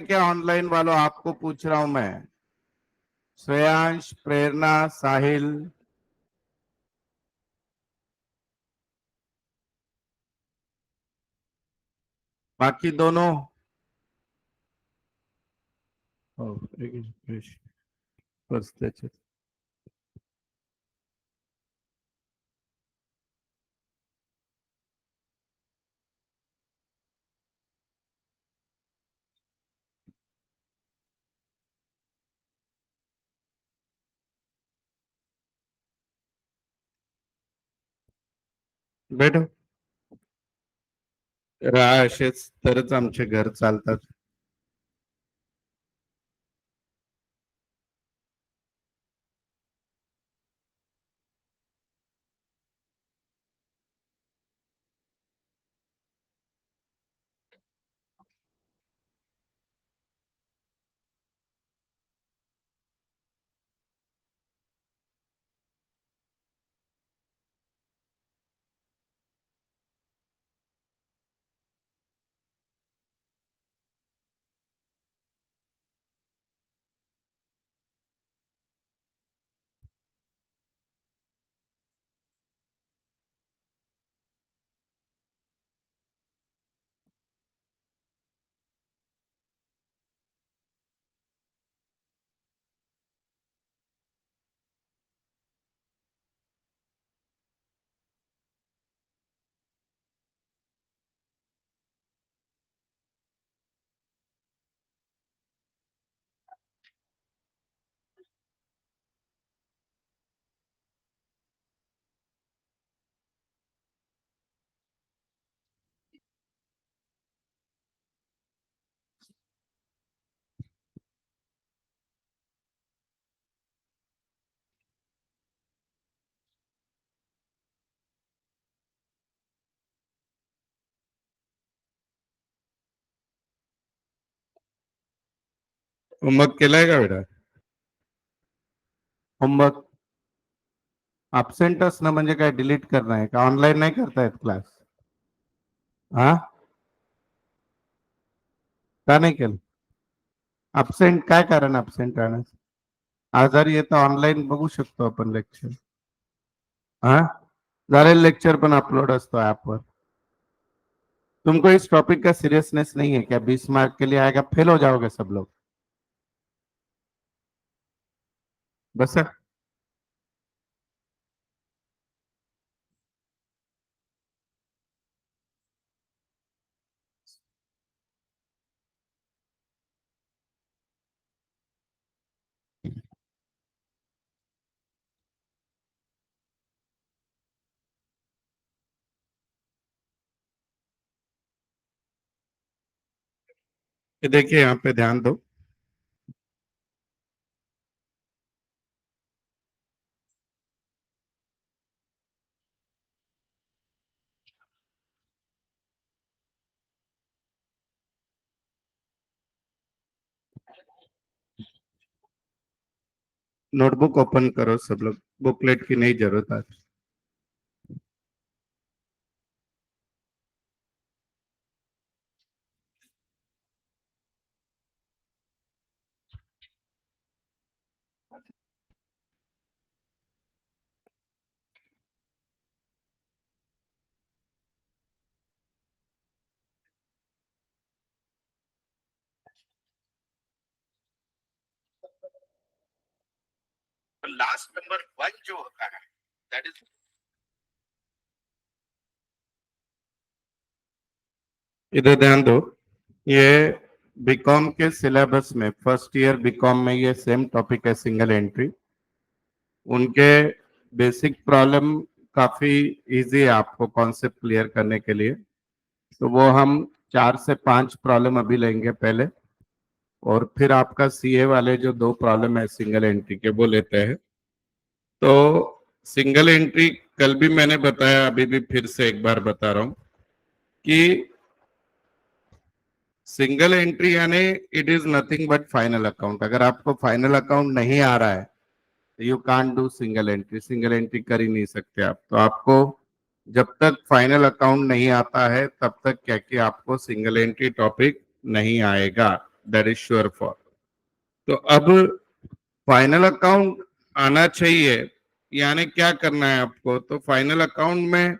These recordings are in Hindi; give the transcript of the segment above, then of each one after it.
क्या ऑनलाइन वालों, आपको पूछ रहा हूं मैं। श्रेयांश, प्रेरणा, साहिल, बाकी दोनों। ओ, बस त्याचे बैठो. राहा असेच तरच आमचे घर चालतात. होमवर्क केलाय का बेटा? होमवर्क अब्सेंट असणं म्हणजे काय, डिलीट करणं आहे का? ऑनलाईन नाही करतायत क्लास? हा, का नाही केलं? अब्सेंट काय कारण अब्सेंट राहण्याचं? आजारी येतं ऑनलाईन बघू शकतो आपण लेक्चर. हाँ, झालेलं लेक्चर पण अपलोड असतो ऍपवर. तुमको इस टॉपिक का सीरियसनेस नहीं है क्या? 20 मार्क के लिए आएगा, फेल हो जाओगे सब लोग. बस सर. ये देखिए, यहाँ पे ध्यान दो. नोटबुक ओपन करो सब लोग. बुकलेट की नहीं जरूरत आज. लास्ट नंबर 1 जो होता है, दैट इज. इधर ध्यान दो. ये बीकॉम के सिलेबस में फर्स्ट ईयर बीकॉम में ये सेम टॉपिक है, सिंगल एंट्री. उनके बेसिक प्रॉब्लम काफी इजी है आपको कॉन्सेप्ट क्लियर करने के लिए. तो वो हम 4 से 5 प्रॉब्लम अभी लेंगे पहले, और फिर आपका सीए वाले जो 2 प्रॉब्लम है सिंगल एंट्री के वो लेते हैं. तो सिंगल एंट्री कल भी मैंने बताया, अभी भी फिर से एक बार बता रहा हूं कि सिंगल एंट्री यानी it is nothing but final account. अगर आपको फाइनल अकाउंट नहीं आ रहा है, you can't do single entry. Single entry कर ही नहीं सकते आप. तो आपको जब तक फाइनल अकाउंट नहीं आता है तब तक क्या कि आपको सिंगल एंट्री टॉपिक नहीं आएगा. That is sure for. तो अब फाइनल अकाउंट आना चाहिए, यानी क्या करना है आपको? तो फाइनल अकाउंट में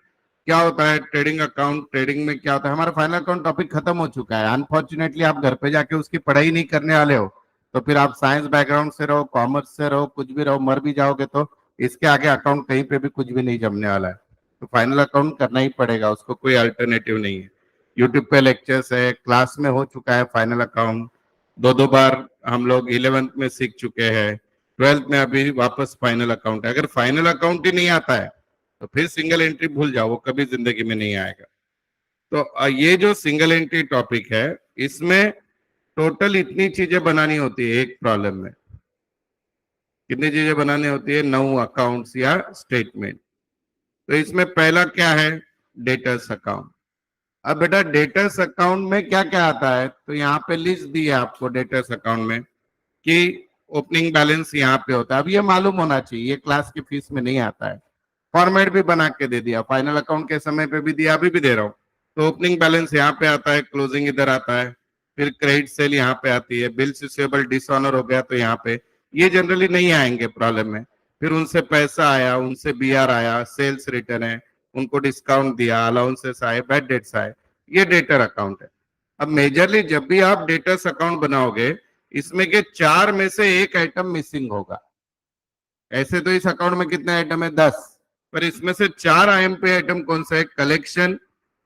क्या होता है? ट्रेडिंग अकाउंट, ट्रेडिंग में क्या होता है? हमारा फाइनल अकाउंट टॉपिक खत्म हो चुका है। अनफॉर्चुनेटली आप घर पे जाके उसकी पढ़ाई नहीं करने वाले हो, तो फिर आप साइंस बैकग्राउंड से रहो, कॉमर्स से रहो, कुछ भी रहो, मर भी जाओगे तो इसके आगे अकाउंट कहीं पे भी कुछ भी नहीं जमने वाला है। तो फाइनल अकाउंट करना ही पड़ेगा, उसको कोई अल्टरनेटिव नहीं है। यूट्यूब पे लेक्चर्स है, क्लास में हो चुका है फाइनल अकाउंट, दो दो बार हम लोग 11th में सीख चुके हैं, 12th में अभी वापस फाइनल अकाउंट है। अगर फाइनल अकाउंट ही नहीं आता है तो फिर सिंगल एंट्री भूल जाओ, वो कभी जिंदगी में नहीं आएगा। तो ये जो सिंगल एंट्री टॉपिक है, इसमें टोटल इतनी चीजें बनानी होती है एक प्रॉब्लम में। कितनी चीजें बनानी होती है? 9 अकाउंट्स या स्टेटमेंट। तो इसमें पहला क्या है? Debtors account. अब बेटा डेटर्स अकाउंट में क्या क्या आता है? तो यहाँ पे लिस्ट दी है आपको डेटर्स अकाउंट में कि ओपनिंग बैलेंस यहाँ पे होता है। अब ये मालूम होना चाहिए, ये क्लास की फीस में नहीं आता है। फॉर्मेट भी बना के दे दिया, फाइनल अकाउंट के समय पे भी दिया, अभी भी दे रहा हूँ। तो ओपनिंग बैलेंस यहाँ पे आता है, क्लोजिंग इधर आता है, फिर क्रेडिट सेल यहाँ पे आती है, बिल्स रिसीवेबल डिसऑनर हो गया तो यहाँ पे, ये जनरली नहीं आएंगे प्रॉब्लम में। फिर उनसे पैसा आया, उनसे बीआर आया, सेल्स रिटर्न है, उनको डिस्काउंट दिया, अलाउंसेस आए, बैड डेट्स आए, ये डेटर अकाउंट है। अब मेजरली जब भी आप डेटर्स अकाउंट बनाओगे, इसमें के 4 में से एक आइटम मिसिंग होगा। ऐसे तो इस अकाउंट में कितने आइटम है? 10, पर इसमें से 4 IMP आइटम कौन सा है? कलेक्शन,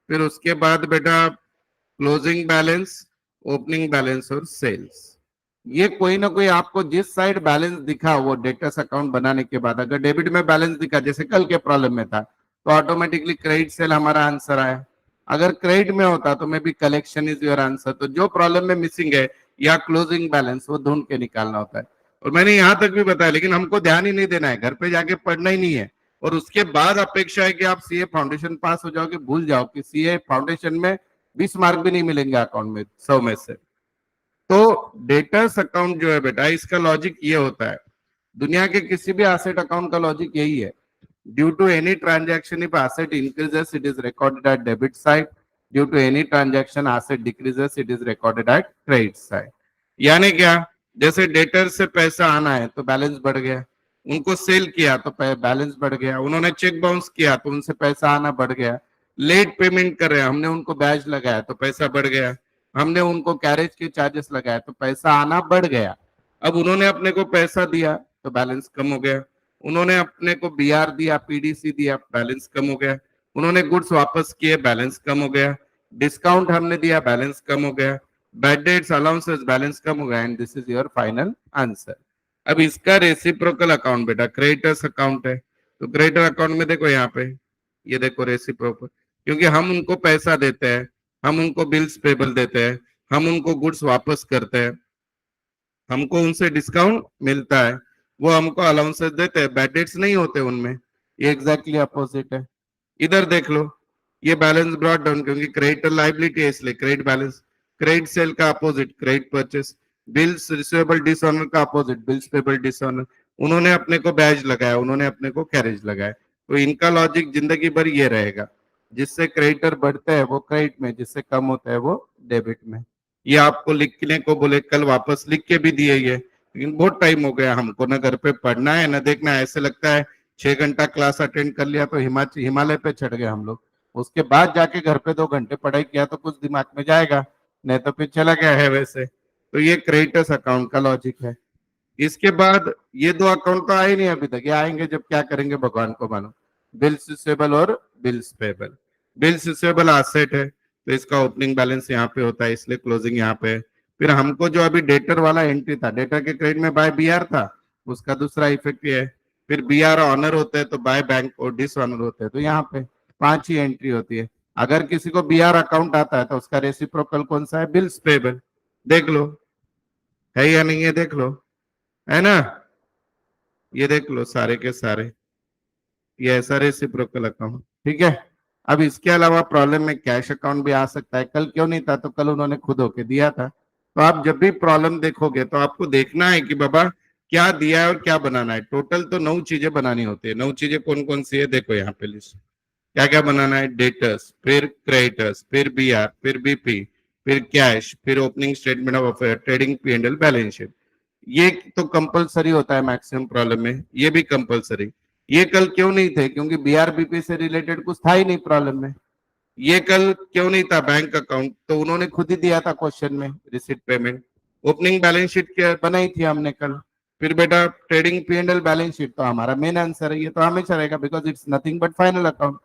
फिर उसके बाद बेटा क्लोजिंग बैलेंस, ओपनिंग बैलेंस और सेल्स। ये कोई ना कोई आपको जिस साइड बैलेंस दिखा, वो डेटर्स अकाउंट बनाने के बाद अगर डेबिट में बैलेंस दिखा, जैसे कल के प्रॉब्लम में था, तो ऑटोमेटिकली क्रेडिट सेल हमारा आंसर आया। अगर क्रेडिट में होता तो may be collection is your answer. तो जो प्रॉब्लम में मिसिंग है या क्लोजिंग बैलेंस, वो ढूंढ के निकालना होता है। और मैंने यहां तक भी बताया, लेकिन हमको ध्यान ही नहीं देना है, घर पे जाके पढ़ना ही नहीं है। और उसके बाद अपेक्षा है कि आप सीए फाउंडेशन पास हो जाओगे, भूल जाओ कि सीए फाउंडेशन में 20 मार्क भी नहीं मिलेंगे अकाउंट में 100 में से। तो डेटर्स अकाउंट जो है बेटा, इसका लॉजिक ये होता है, दुनिया के किसी भी एसेट अकाउंट का लॉजिक यही है। Due to any transaction if asset increases it is recorded at debit side, due to any transaction asset decreases it is recorded at credit side. यानी क्या? जैसे डेटर से पैसा आना है तो बैलेंस बढ़ गया, उनको सेल किया तो बैलेंस बढ़ गया, उन्होंने चेक बाउंस किया तो उनसे पैसा आना बढ़ गया, लेट पेमेंट कर रहे हैं, हमने उनको बैज लगाया तो पैसा बढ़ गया, हमने उनको कैरेज के चार्जेस लगाए तो पैसा आना बढ़ गया। अब उन्होंने अपने को पैसा दिया तो बैलेंस कम हो गया, उन्होंने अपने को बीआर दिया, पीडीसी दिया, बैलेंस कम हो गया, उन्होंने गुड्स वापस किए, बैलेंस कम हो गया, डिस्काउंट हमने दिया, बैलेंस कम हो गया, बैड डेट्स, अलाउंसेस, बैलेंस कम हो गया, and this is your final answer. अब इसका रेसिप्रोकल अकाउंट बेटा क्रेडिटर्स अकाउंट है। तो क्रेडिटर अकाउंट में देखो यहाँ पे, ये देखो रेसिप्रोकल, क्योंकि हम उनको पैसा देते हैं, हम उनको बिल्स पेबल देते हैं, हम उनको गुड्स वापस करते हैं, हमको उनसे डिस्काउंट मिलता है, वो हमको अलाउंसेस देते हैं, बैड डेट्स नहीं होते उनमें। ये एग्जैक्टली अपोजिट है। इधर देख लो, ये बैलेंस ब्रॉट डाउन, क्योंकि क्रेडिटर लाइबिलिटी है इसलिए क्रेडिट बैलेंस, क्रेडिट सेल का opposite credit purchase, bills receivable dishonour का अपोजिट बिल्स पेबल डिसऑनर। उन्होंने अपने को बैज लगाया, उन्होंने अपने को कैरेज लगाया। तो इनका लॉजिक जिंदगी भर ये रहेगा, जिससे क्रेडिटर बढ़ते हैं वो क्रेडिट में, जिससे कम होता है वो डेबिट में। ये आपको लिखने को बोले, कल वापस लिख के भी दिए ये, लेकिन बहुत टाइम हो गया, हमको ना घर पे पढ़ना है ना देखना है। ऐसे लगता है 6 घंटा क्लास अटेंड कर लिया तो हिमालय पे चढ़ गए हम लोग। उसके बाद जाके घर पे 2 घंटे पढ़ाई किया तो कुछ दिमाग में जाएगा, नहीं तो फिर चला गया है वैसे। तो ये क्रेडिटर्स अकाउंट का लॉजिक है। इसके बाद ये 2 अकाउंट तो आए नहीं अभी तक, ये आएंगे जब क्या करेंगे भगवान को मालूम। बिल्स रिसीवेबल और bills payable. Bills receivable asset है तो इसका ओपनिंग बैलेंस यहाँ पे होता है, इसलिए क्लोजिंग यहाँ पे है। फिर हमको जो अभी डेटर वाला एंट्री था, डेटर के क्रेडिट में बाय बीआर था, उसका दूसरा इफेक्ट ये है। फिर बीआर ऑनर होते हैं तो बाय बैंक और डिस ऑनर होते हैं, तो यहाँ पे 5 ही एंट्री होती है। अगर किसी को बीआर अकाउंट आता है तो उसका रेसिप्रोकल कौन सा है? Bills payable. देख लो है या नहीं है, देख लो, है ना? ये देख लो सारे के सारे, ये ऐसा रेसिप्रोकल अकाउंट, ठीक है। अब इसके अलावा प्रॉब्लम में कैश अकाउंट भी आ सकता है। कल क्यों नहीं था? तो कल उन्होंने खुद होके दिया था। तो आप जब भी प्रॉब्लम देखोगे तो आपको देखना है कि बाबा क्या दिया है और क्या बनाना है। टोटल तो 9 चीजें बनानी होती है। 9 चीजें कौन कौन सी है देखो यहाँ पे लिस्ट, क्या क्या बनाना है? डेटर्स, फिर क्रेडिटर्स, फिर बीआर, फिर बीपी, फिर कैश, फिर opening statement of affair, trading P and L, balance sheet. ये तो कंपलसरी होता है मैक्सिमम प्रॉब्लम में, ये भी कंपलसरी। ये कल क्यों नहीं थे? क्योंकि बीआरबीपी से रिलेटेड कुछ था ही नहीं प्रॉब्लम में। ये कल क्यों नहीं था? बैंक अकाउंट तो उन्होंने खुद ही दिया था क्वेश्चन में, receipt payment. Opening balance sheet क्या बनाई थी हमने कल। फिर बेटा trading P and L balance sheet तो हमारा मेन आंसर है, ये तो हमेशा रहेगा, because it's nothing but final account.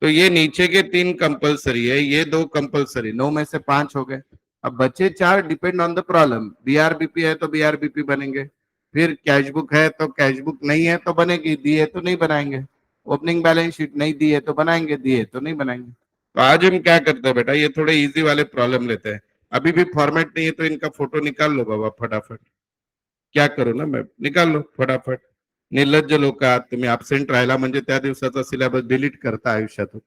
तो ये नीचे के तीन कंपलसरी है, ये दो कंपलसरी, नौ में से पांच हो गए। अब बचे चार डिपेंड ऑन द प्रॉब्लम। बीआरबीपी है तो बीआरबीपी बनेंगे, फिर कैश बुक है तो कैश बुक नहीं है तो बनेगी, दी है तो नहीं बनाएंगे। ओपनिंग बैलेंस शीट नहीं दी है तो बनाएंगे, दी है तो नहीं बनाएंगे। तो आज हम क्या करते हैं बेटा, ये थोड़े इजी वाले प्रॉब्लम लेते हैं। अभी भी फॉर्मेट नहीं है तो इनका फोटो निकाल लो बाबा फटाफट। क्या करू ना मैं, निकाल लो फटाफट। निर्लज्ज लोक आहात तुम्ही, अब्सेंट राहिला म्हणजे त्या दिवसाचा सिलेबस डिलीट करता आयुष्यातून।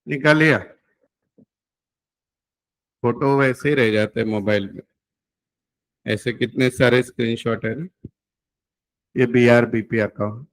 निकाल लिया? फोटो वैसे ही रह जाते हैं मोबाइल में। ऐसे कितने सारे स्क्रीनशॉट है ना। ये बीआरबीपी अकाउंट।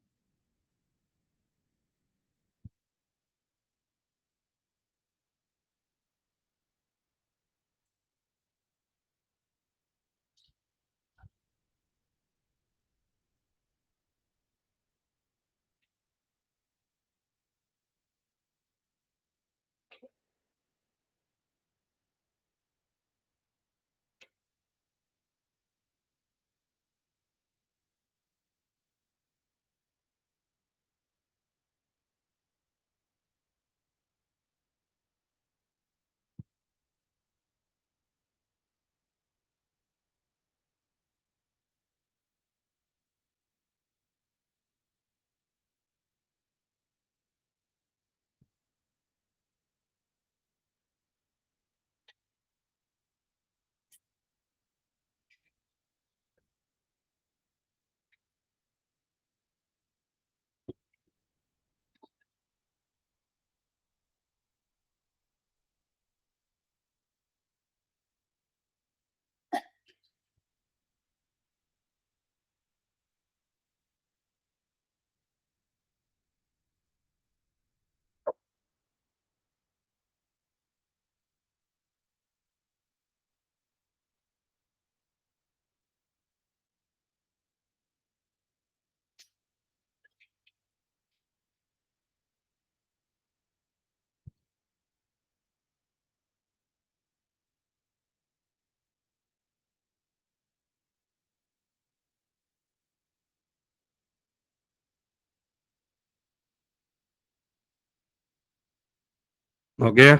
हो गया?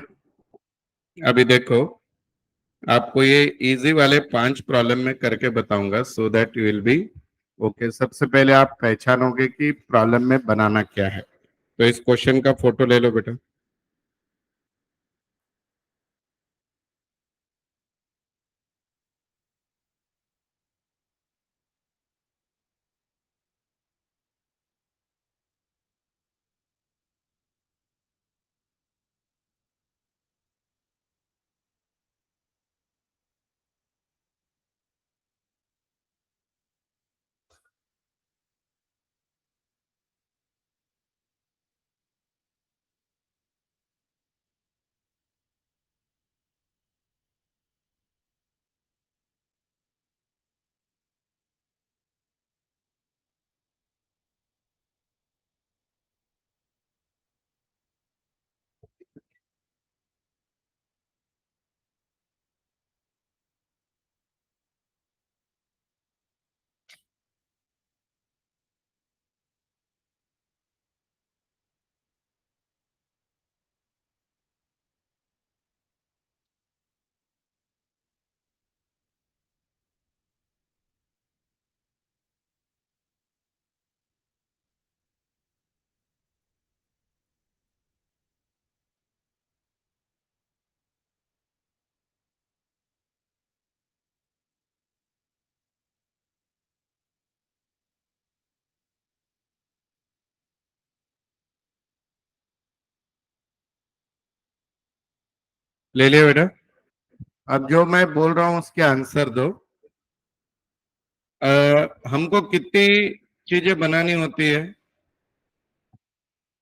अभी देखो, आपको ये इजी वाले पांच प्रॉब्लम में करके बताऊंगा, so that you will be okay. सबसे पहले आप पहचानोगे कि प्रॉब्लम में बनाना क्या है। तो इस क्वेश्चन का फोटो ले लो बेटा। ले लिया बेटा। अब जो मैं बोल रहा हूँ उसके आंसर दो। हमको कितनी चीजें बनानी होती है?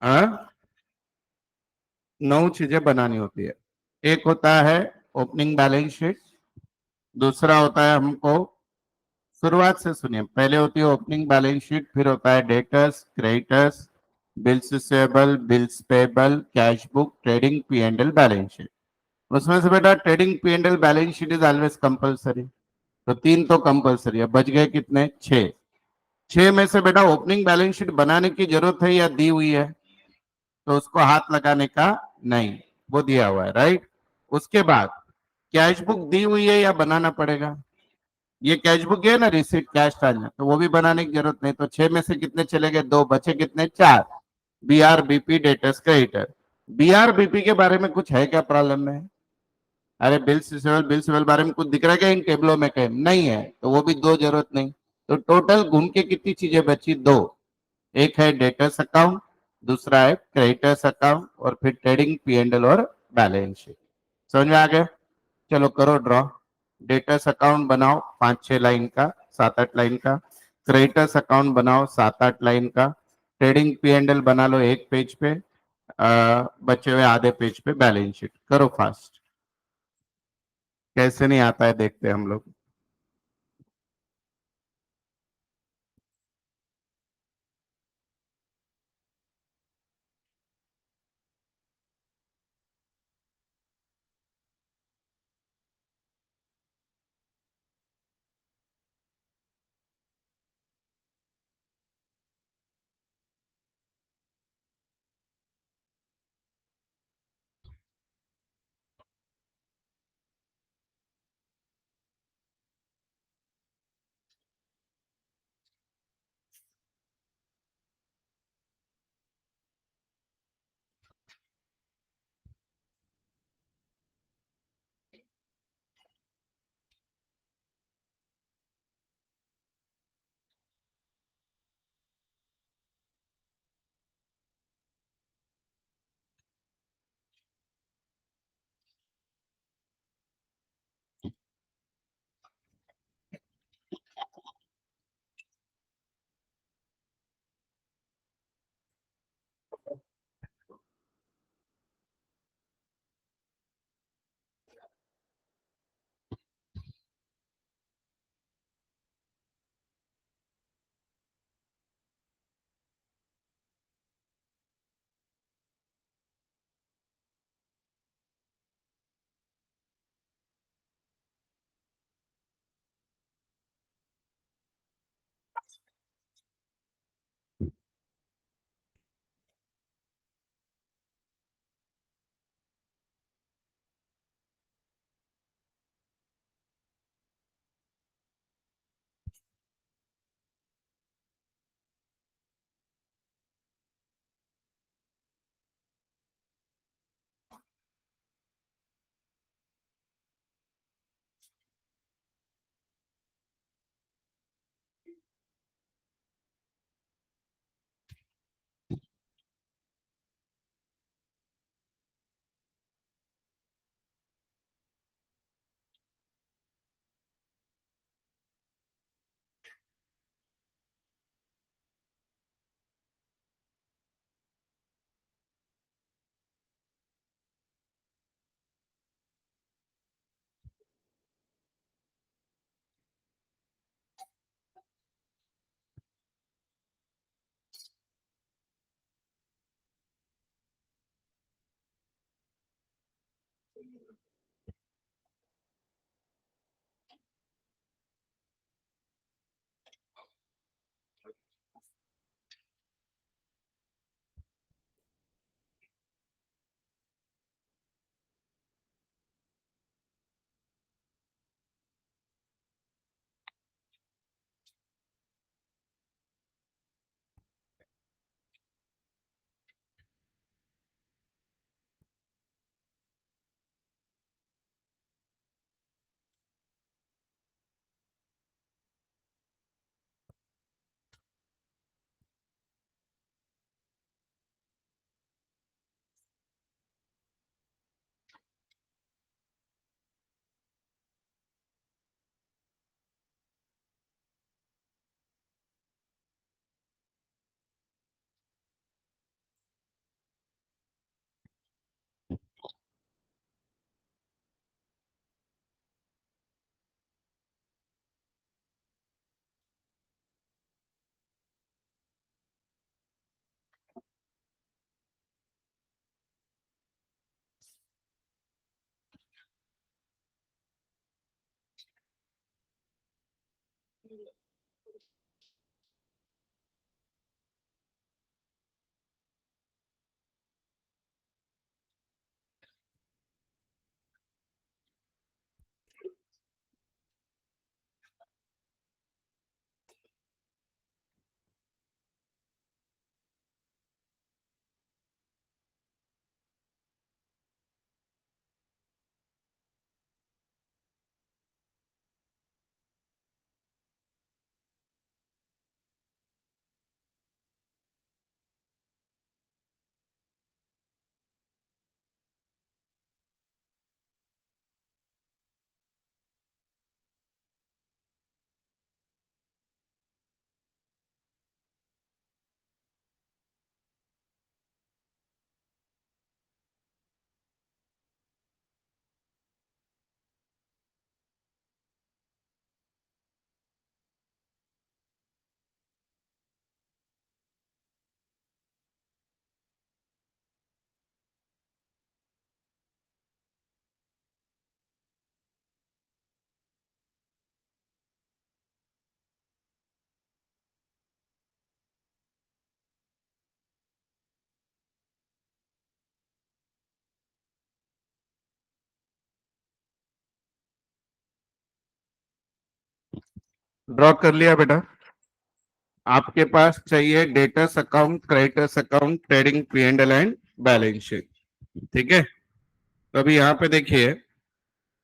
हाँ, 9 चीजें बनानी होती है। एक होता है ओपनिंग बैलेंस शीट। दूसरा होता है हमको, शुरुआत से सुनिए, पहले होती है ओपनिंग बैलेंस शीट, फिर होता है debtors, creditors, bills receivable, bills payable, cash book, trading P and L balance sheet. उसमें से बेटा trading P and L balance sheet is always compulsory. तो 3 तो कंपलसरी है, बच गए कितने? 6। 6 में से बेटा ओपनिंग बैलेंस शीट बनाने की जरूरत है या दी हुई है? तो उसको हाथ लगाने का नहीं, वो दिया हुआ है, राइट। उसके बाद कैश बुक दी हुई है या बनाना पड़ेगा? ये कैश बुक है ना, रिसीट कैश ट्रांजैक्शन, तो वो भी बनाने की जरूरत नहीं। तो 6 में से कितने चले गए? 2 बचे, कितने? 4। B R BP debtors creditor. B R BP के बारे में कुछ है क्या प्रॉब्लम में? अरे बिल सिविल बारे में कुछ दिख रहा है क्या इन टेबलों में? कहीं नहीं है, तो वो भी 2 जरूरत नहीं। तो टोटल घूम के कितनी चीजें बची? 2। एक है डेटर्स अकाउंट, दूसरा है क्रेडिटर्स अकाउंट, और फिर ट्रेडिंग पी एंड एल और बैलेंस शीट। समझ में आ गया? चलो करो ड्रॉ। डेटर्स अकाउंट बनाओ 5-6 लाइन का, 7-8 लाइन का। क्रेडिटर्स अकाउंट बनाओ 7-8 लाइन का। ट्रेडिंग पी एंड एल बना लो 1 पेज पे। बचे हुए आधे पेज पे बैलेंस शीट। करो फास्ट। कैसे नहीं आता है देखते हैं हम लोग। ड्रॉ कर लिया बेटा? आपके पास चाहिए debtors account, creditors account, trading P and L and balance sheet. ठीक है, तो अभी यहाँ पे देखिए।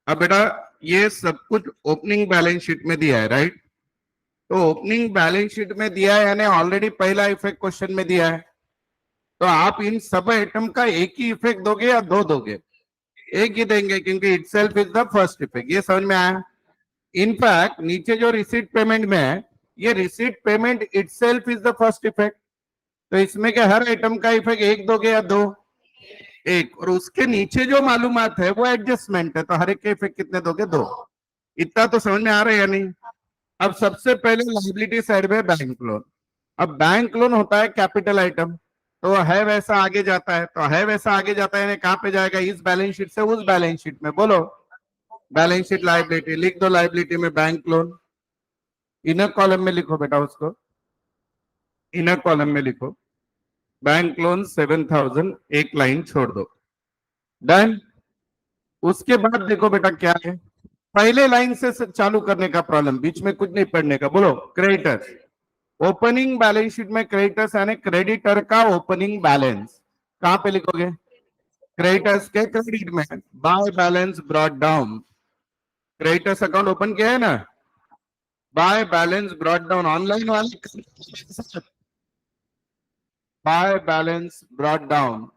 अब बेटा ये सब कुछ ओपनिंग बैलेंस शीट में दिया है, राइट? तो ओपनिंग बैलेंस शीट में दिया है यानी ऑलरेडी पहला इफेक्ट क्वेश्चन में दिया है। तो आप इन सब आइटम का एक ही इफेक्ट दोगे या दो दोगे? एक ही देंगे, क्योंकि itself is the first effect. ये समझ में आया? इनफैक्ट नीचे जो रिसीट पेमेंट में है, ये receipt payment itself is the first effect. तो इसमें के हर आइटम का इफेक्ट एक दोगे या दो? एक। और उसके नीचे जो मालूमात है वो एडजस्टमेंट है, तो हर एक के इफेक्ट कितने दोगे? दो। इतना तो समझ में आ रहा है या नहीं? अब सबसे पहले लाइबिलिटी साइड में बैंक लोन। अब बैंक लोन होता है कैपिटल आइटम, तो है वैसा आगे जाता है। तो है वैसा आगे जाता है कहां पे जाएगा? इस बैलेंस शीट से उस बैलेंस शीट में। बोलो, बैलेंस शीट लाइबिलिटी लिख दो। लाइबिलिटी में बैंक लोन, इनर कॉलम में लिखो बेटा उसको, इनर कॉलम में लिखो बैंक लोन 7,000, एक लाइन छोड़ दो। डन। उसके बाद देखो बेटा क्या है, पहले लाइन से चालू करने का प्रॉब्लम, बीच में कुछ नहीं पढ़ने का। बोलो, क्रेडिटर्स। ओपनिंग बैलेंस शीट में क्रेडिटर्स यानी क्रेडिटर का ओपनिंग बैलेंस कहां पे लिखोगे? क्रेडिटर्स के क्रेडिट में, by balance brought down. Creditors account open किया है ना, by balance brought down online वाले, by balance brought down,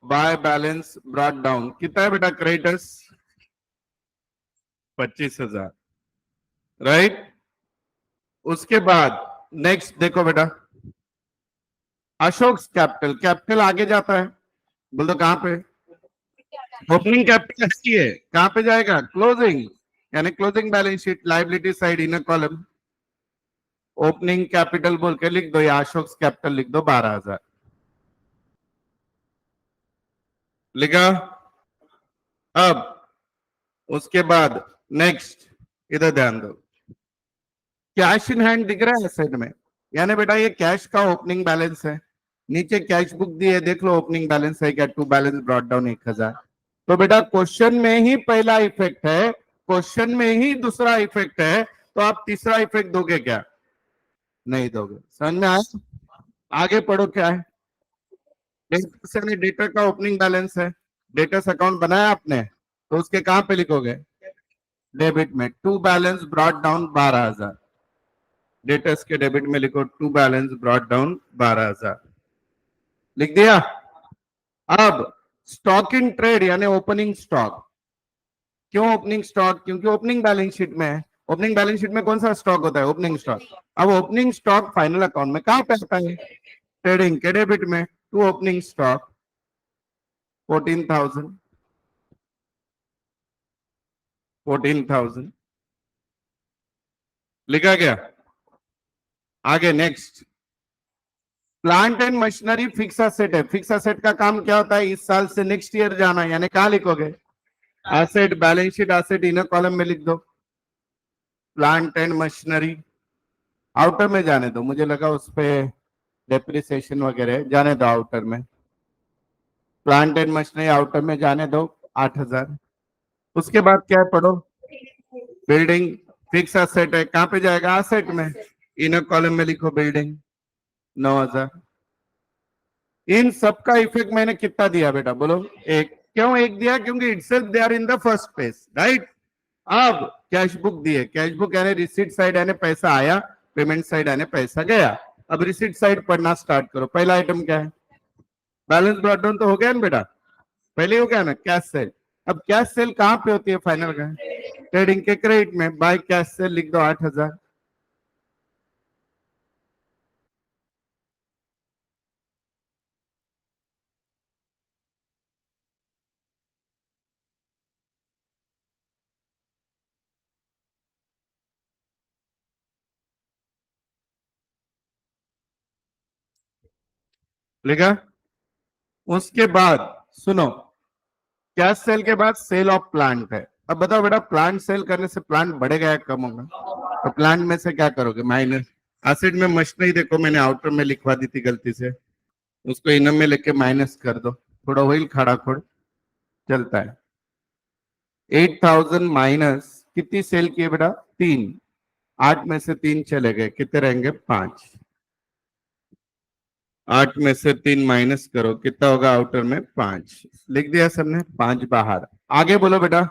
by balance brought down कितना है बेटा? Creditors 25,000, right? उसके बाद नेक्स्ट देखो बेटा, अशोक कैपिटल। कैपिटल आगे जाता है, बोल दो कहां पे? ओपनिंग कैपिटल है, कहां पे जाएगा? क्लोजिंग, यानी closing balance sheet, liability side, inner column. Opening capital बोल के लिख दो, या अशोक कैपिटल लिख दो 12,000। लिखा? अब उसके बाद नेक्स्ट, इधर ध्यान दो, कैश इन हैंड दिख रहा है साइड में, यानी बेटा ये कैश का ओपनिंग बैलेंस है। नीचे कैश बुक दी है, देख लो ओपनिंग बैलेंस है क्या? To balance brought down 1,000। तो बेटा क्वेश्चन में ही पहला इफेक्ट है, क्वेश्चन में ही दूसरा इफेक्ट है, तो आप तीसरा इफेक्ट दोगे क्या? नहीं दोगे। समझ में आया? आगे पढ़ो क्या है। डेटा का ओपनिंग बैलेंस है, डेटर्स अकाउंट बनाया आपने, तो उसके कहां पे लिखोगे? डेबिट में, to balance brought down 12,000। Debtors के डेबिट में लिखो टू बैलेंस ब्रॉट डाउन 12,000। लिख दिया? अब स्टॉक इन ट्रेड यानी ओपनिंग स्टॉक। क्यों ओपनिंग स्टॉक? क्योंकि ओपनिंग बैलेंस शीट में है। ओपनिंग बैलेंस शीट में कौन सा स्टॉक होता है? Opening stock. अब ओपनिंग स्टॉक फाइनल अकाउंट में कहां पे आता है? ट्रेडिंग के डेबिट में, टू ओपनिंग स्टॉक 14,000, 14,000 लिखा गया। आगे next, plant and machinery fix asset है। फिक्स एसेट का काम क्या होता है? इस साल से नेक्स्ट ईयर जाना, यानी कहां लिखोगे? Asset, balance sheet asset, inner column में लिख दो। प्लांट एंड मशीनरी आउटर में जाने दो, मुझे लगा उस पे डेप्रिसिएशन वगैरह जाने दो आउटर में। प्लांट एंड मशीनरी आउटर में जाने दो 8,000। उसके बाद क्या है पढ़ो, बिल्डिंग फिक्स असेट है, कहां पे जाएगा, असेट में, इनर कॉलम में लिखो बिल्डिंग 9,000। इन सबका इफेक्ट मैंने कितना दिया बेटा बोलो, एक। क्यों एक दिया, क्योंकि itself they are in the first page, right. अब कैश बुक दिए, कैश बुक यानी रिसीट साइड यानी पैसा आया, पेमेंट साइड यानी पैसा गया। अब रिसीट साइड पढ़ना स्टार्ट करो। पहला आइटम क्या है, बैलेंस ब्रॉट डाउन तो हो गया ना बेटा, पहले हो गया ना, कैश सेल। अब कैश सेल कहां पे होती है, फाइनल का ट्रेडिंग के क्रेडिट में, बाय कैश सेल लिख दो 8,000। लिखा। उसके बाद सुनो, कैश सेल के बाद सेल ऑफ प्लांट है। अब बताओ बेटा, प्लांट सेल करने से प्लांट बढ़ेगा या कम होगा, तो प्लांट में से क्या करोगे, माइनस। एसिड में मशीनरी देखो मैंने आउटर में लिखवा दी थी गलती से, उसको इनम में लेके माइनस कर दो, थोड़ा व्हील खड़ा खोड़ चलता है। 8,000 माइनस कितनी सेल की है बेटा, 3। 8 में से 3 चले गए, कितने रहेंगे, 5। 8 में से 3 माइनस करो, कितना होगा, आउटर में 5 लिख दिया सबने, 5 बाहर। आगे बोलो बेटा,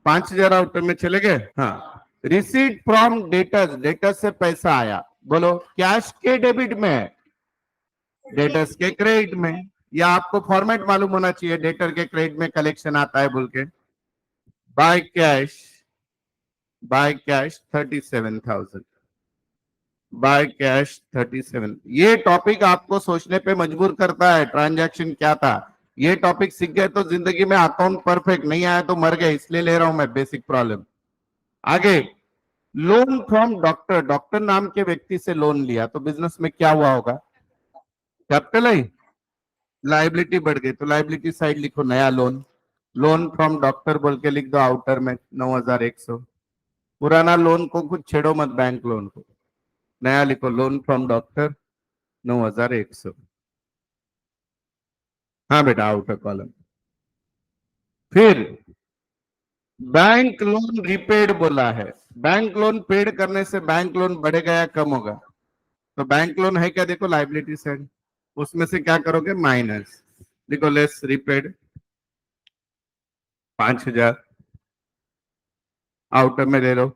5,000 आउटर में चले गए। हाँ, रिसीट फ्रॉम डेटर्स, डेटर्स से पैसा आया, बोलो कैश के डेबिट में, डेटर्स के क्रेडिट में। या आपको फॉर्मेट मालूम होना चाहिए, डेटर के क्रेडिट में कलेक्शन आता है बोल के। By cash, by cash 37,000, by cash 37। ये टॉपिक आपको सोचने पे मजबूर करता है, ट्रांजैक्शन क्या था। ये टॉपिक सीख गए तो जिंदगी में अकाउंट परफेक्ट, नहीं आया तो मर गए, इसलिए ले रहा हूं मैं, बेसिक प्रॉब्लम। आगे, लोन फ्रॉम डॉक्टर, डॉक्टर नाम के व्यक्ति से लोन लिया तो बिजनेस में क्या हुआ होगा, कैपिटल आई, लाइबिलिटी बढ़ गई, तो लाइबिलिटी साइड लिखो नया लोन। लोन फ्रॉम डॉक्टर बोल के लिख दो आउटर में 9,100। पुराना लोन को कुछ छेड़ो मत, बैंक लोन को, नया लिखो लोन फ्रॉम डॉक्टर 9,100। हाँ बेटा, आउटर कॉलम। फिर बैंक लोन रिपेड बोला है, बैंक लोन पेड करने से बैंक लोन बढ़ेगा या कम होगा, तो बैंक लोन है क्या, देखो लाइबिलिटी साइड, उसमें से क्या करोगे, माइनस, देखो लेस रिपेड 5,000, आउटर में ले लो,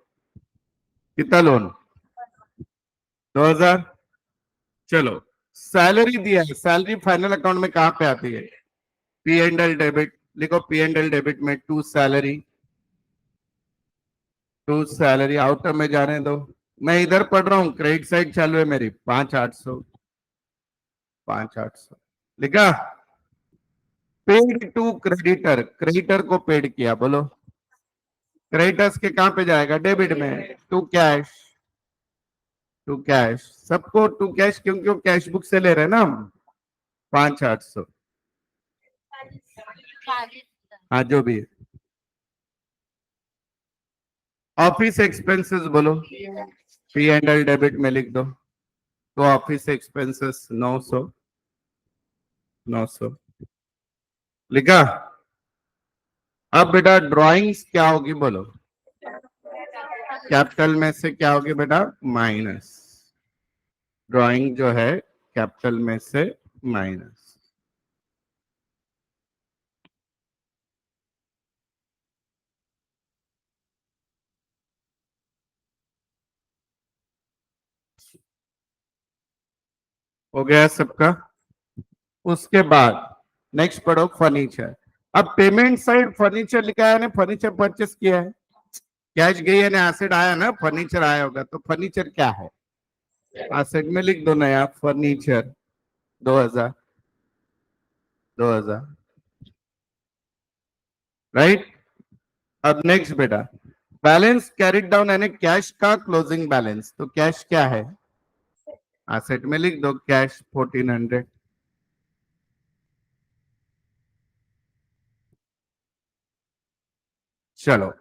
कितना लोन, 2,000। चलो, सैलरी दिया है, सैलरी फाइनल अकाउंट में कहां पे आती है, पी एंड एल डेबिट, लिखो पी एंड एल डेबिट में to salary, to salary outer में जाने दो। मैं इधर पढ़ रहा हूँ, क्रेडिट साइड चालू है मेरी, 5,800, 5,800 लिखा। पेड टू क्रेडिटर, क्रेडिटर को पेड किया, बोलो क्रेडिटर्स के कहां पे जाएगा, डेबिट में, टू कैश, टू कैश, सबको टू कैश, क्योंकि वो कैश बुक से ले रहे हैं ना हम, 5,800। हाँ जो भी है। ऑफिस एक्सपेंसेस बोलो, पी एंड एल डेबिट में लिख दो, तो ऑफिस एक्सपेंसेस 900, 900 लिखा। अब बेटा ड्राइंग्स क्या होगी बोलो, कैपिटल में से क्या होगी बेटा, माइनस, ड्राइंग जो है कैपिटल में से माइनस। हो गया सबका। उसके बाद नेक्स्ट पढ़ो फर्नीचर। अब पेमेंट साइड फर्नीचर लिखा है ना, फर्नीचर परचेस किया है, कैश गई है ना, एसेट आया ना, फर्नीचर आया होगा, तो फर्नीचर क्या है, एसेट में लिख दो नया फर्नीचर 2,000, 2,000, राइट। अब नेक्स्ट बेटा, बैलेंस कैरिड डाउन यानी कैश का क्लोजिंग बैलेंस, तो कैश क्या है, एसेट में लिख दो कैश 1,400। चलो,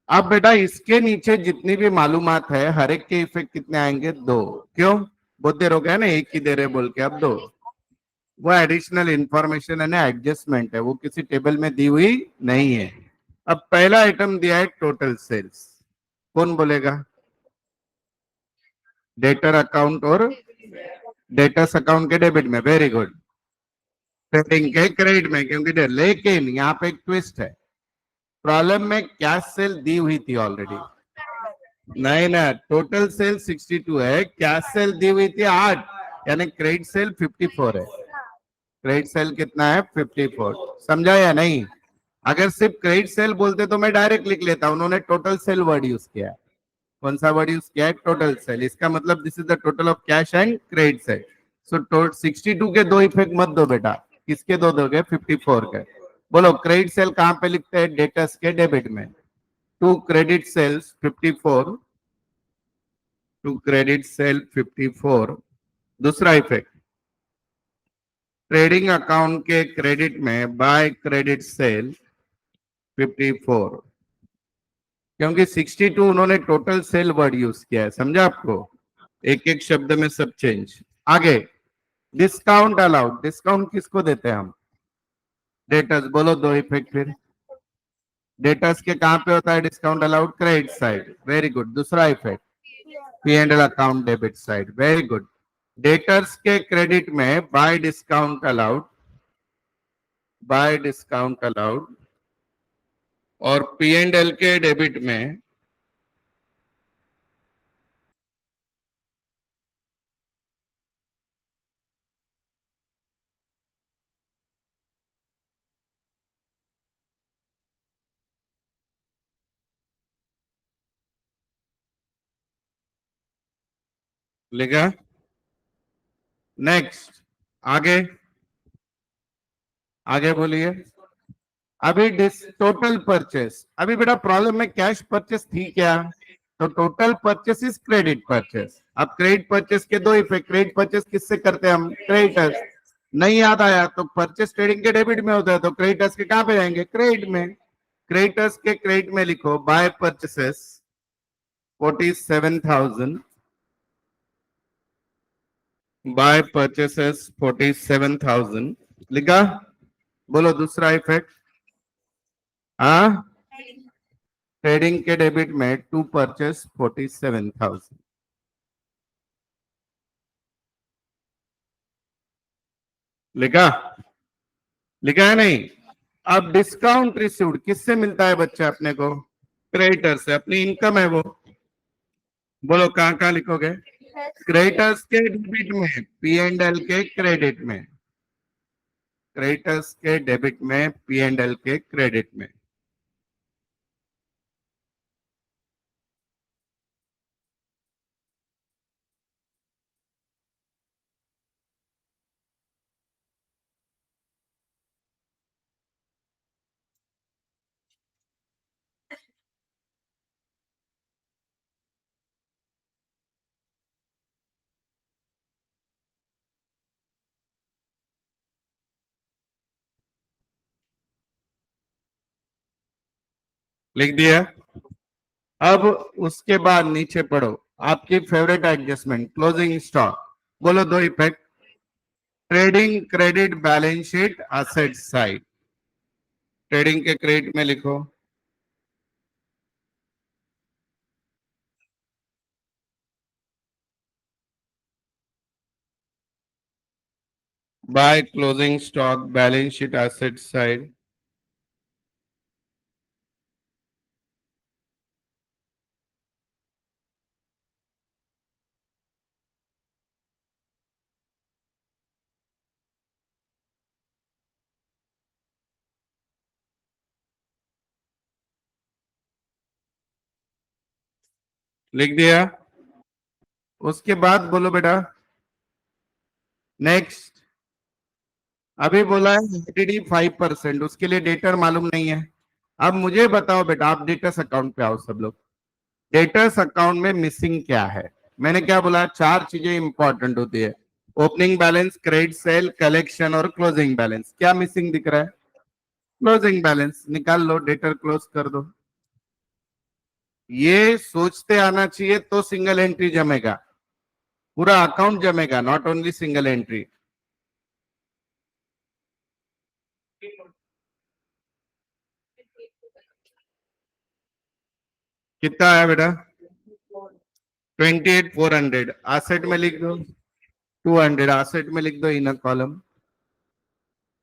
अब बेटा इसके नीचे जितनी भी मालूमात है हर एक के इफेक्ट कितने आएंगे? दो। क्यों? बहुत देर हो गया ना एक ही दे रहे बोल के, अब दो। वो एडिशनल इंफॉर्मेशन है ना, एडजस्टमेंट है, वो किसी टेबल में दी हुई नहीं है। अब पहला आइटम दिया है टोटल सेल्स, कौन बोलेगा? डेटर अकाउंट और डेटर्स अकाउंट के डेबिट में, वेरी गुड। ट्रेडिंग के क्रेडिट में, क्योंकि लेकिन यहाँ पे एक ट्विस्ट है, प्रॉब्लम में कैश सेल दी हुई थी ऑलरेडी। नहीं ना, टोटल सेल 62 है, कैश सेल दी हुई थी 8, यानी क्रेडिट सेल 54 है। क्रेडिट सेल कितना है? 54। समझा या नहीं? अगर सिर्फ क्रेडिट सेल बोलते तो मैं डायरेक्ट लिख लेता, उन्होंने टोटल सेल वर्ड यूज किया। कौन सा वर्ड यूज किया है? Total sale. इसका मतलब this is the total of cash and credit sale. So 62 के दो इफेक्ट मत दो बेटा। किसके दो दोगे? 54 के। बोलो क्रेडिट सेल कहां पे लिखते हैं? डेटर्स के डेबिट में। To credit sales 54, to credit sale 54। दूसरा इफेक्ट, ट्रेडिंग अकाउंट के क्रेडिट में बाय क्रेडिट सेल 54, क्योंकि 62 उन्होंने टोटल सेल वर्ड यूज किया है। समझा आपको? एक एक शब्द में सब चेंज। आगे, डिस्काउंट अलाउड। डिस्काउंट किसको देते हैं हम? डेटर्स। बोलो दो इफेक्ट फिर। डेटर्स के कहां पे होता है discount allowed? Credit side, very good. दूसरा effect, P and L account debit side, very good. Debtors के क्रेडिट में by discount allowed, by discount allowed, और पी एंड एल के डेबिट में लिखा। नेक्स्ट, आगे, आगे बोलिए। अभी टोटल परचेस, अभी बेटा प्रॉब्लम में कैश परचेस थी क्या? तो total purchase is credit purchase. अब क्रेडिट परचेस के दो इफेक्ट, क्रेडिट परचेस किससे करते हैं हम? क्रेडिटर्स। नहीं याद आया तो परचेस ट्रेडिंग के डेबिट में होता है, तो क्रेडिटर्स के कहां पे जाएंगे? क्रेडिट में। क्रेडिटर्स के क्रेडिट में लिखो बाय परचेसेस 47,000, बाय परचेसेस 47,000 लिखा। बोलो दूसरा इफेक्ट। हाँ, ट्रेडिंग के डेबिट में टू परचेस 47,000 लिखा। लिखा है नहीं? अब डिस्काउंट रिसीव्ड किससे मिलता है बच्चा अपने को? क्रेडिटर से, अपनी इनकम है वो। बोलो कहां कहां लिखोगे? क्रेडिटर्स के डेबिट में, पी एंड एल के क्रेडिट में। क्रेडिटर्स के डेबिट में, पी एंड एल के क्रेडिट में। लिख दिया। अब उसके बाद नीचे पढ़ो, आपकी फेवरेट एडजस्टमेंट, क्लोजिंग स्टॉक। बोलो दो effect, trading credit balance sheet asset side. Trading के क्रेडिट में लिखो by closing stock balance sheet asset side. लिख दिया। उसके बाद बोलो बेटा नेक्स्ट। अभी बोला है एलटीडी 5%, उसके लिए डेटर मालूम नहीं है। अब मुझे बताओ बेटा, आप डेटर्स अकाउंट पे आओ सब लोग। डेटर्स अकाउंट में मिसिंग क्या है? मैंने क्या बोला? चार चीजें इंपॉर्टेंट होती है, opening balance, credit sale, collection और क्लोजिंग बैलेंस। क्या मिसिंग दिख रहा है? Closing balance. निकाल लो, डेटर क्लोज कर दो। ये सोचते आना चाहिए तो सिंगल एंट्री जमेगा, पूरा अकाउंट जमेगा, नॉट ओनली सिंगल एंट्री। कितना आया बेटा? 28,400 आसेट में लिख दो, 200 आसेट में लिख दो इन कॉलम।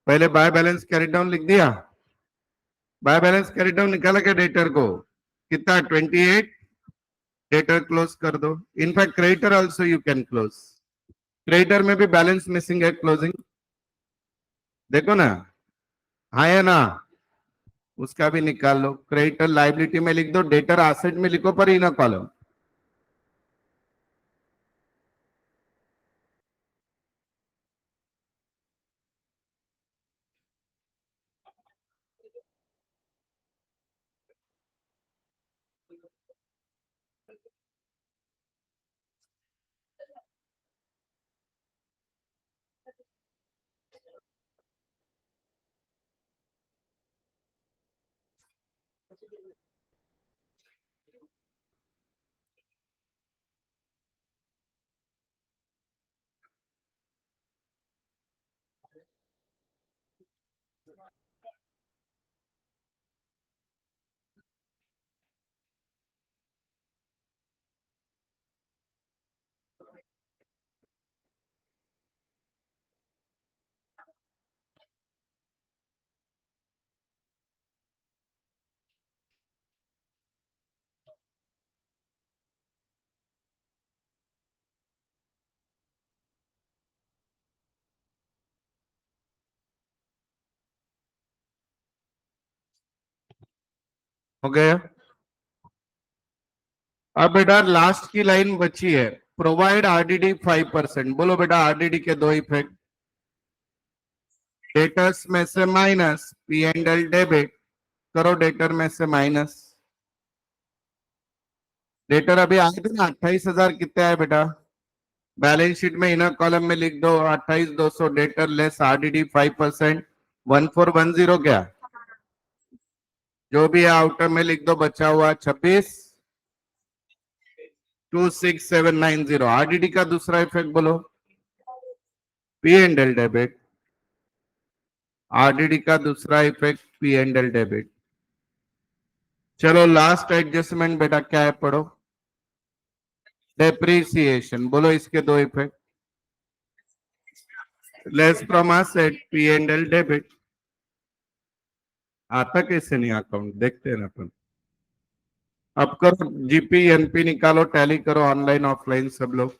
पहले बाय बैलेंस कैरी डाउन लिख दिया, बाय बैलेंस कैरी डाउन निकाला क्या डेटर को? कितना? 28। डेटर क्लोज कर दो। In fact creditor also you can close. Creditor में भी बैलेंस मिसिंग है, क्लोजिंग देखो ना, हाँ है ना, उसका भी निकाल लो। क्रेडिटर लाइबिलिटी में लिख दो, डेटर एसेट में लिखो पर इन कॉलम। हो गया। अब बेटा लास्ट की लाइन बची है, प्रोवाइड आरडीडी 5%। बोलो बेटा आरडीडी के दो इफेक्ट, डेटर्स में से minus, P and L debit करो, डेटर में से माइनस। डेटर अभी आए थे ना 28,000, कितने आए बेटा? बैलेंस शीट में इनर कॉलम में लिख दो 28,200 डेटर लेस आरडीडी 5%, 1410 क्या? जो भी है आउटर में लिख दो, बचा हुआ 26,26790। आरडीडी का दूसरा इफेक्ट बोलो, P and L debit. RDD का दूसरा effect P and L debit. चलो लास्ट एडजस्टमेंट बेटा क्या है, पढ़ो। डेप्रिसिएशन, बोलो इसके दो effect, less from asset, P and L debit. आता कैसे नहीं अकाउंट, देखते हैं ना अपन। अब करो जीपी एनपी निकालो, टैली करो, ऑनलाइन ऑफलाइन सब लोग।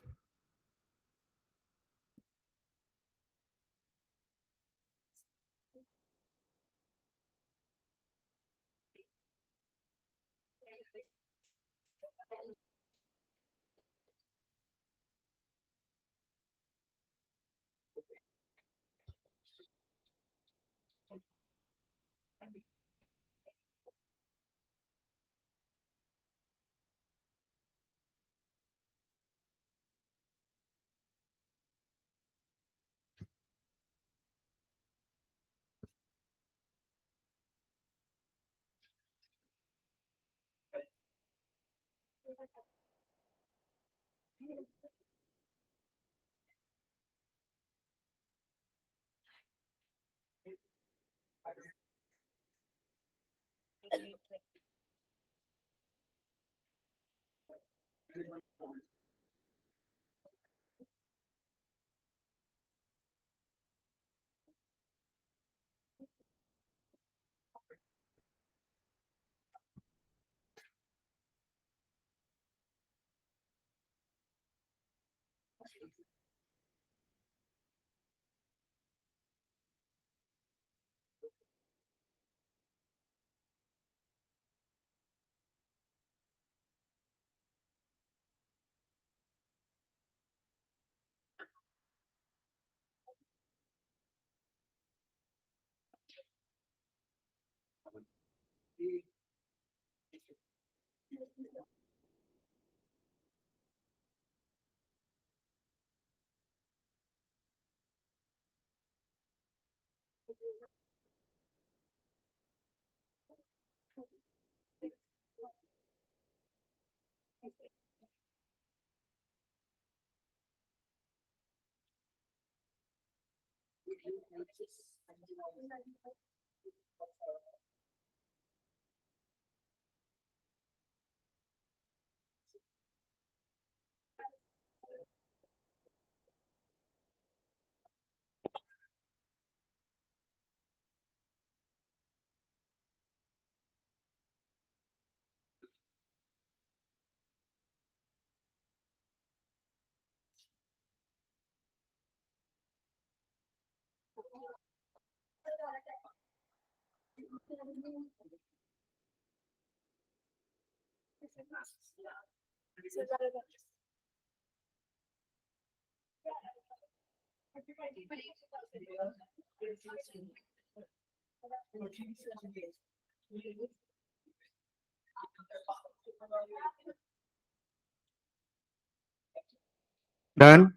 डन।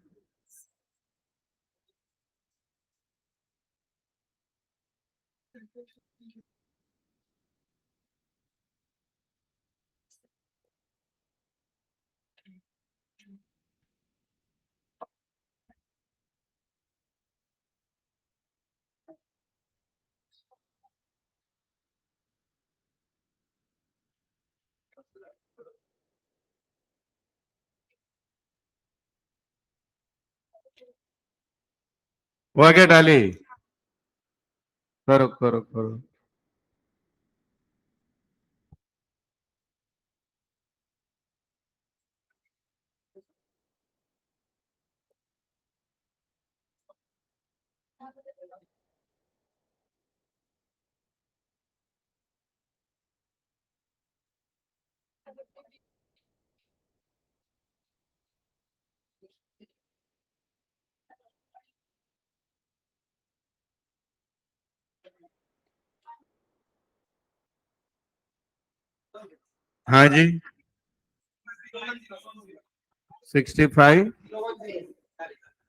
हुआ क्या डाली? करो करो करो। हाँ जी। 65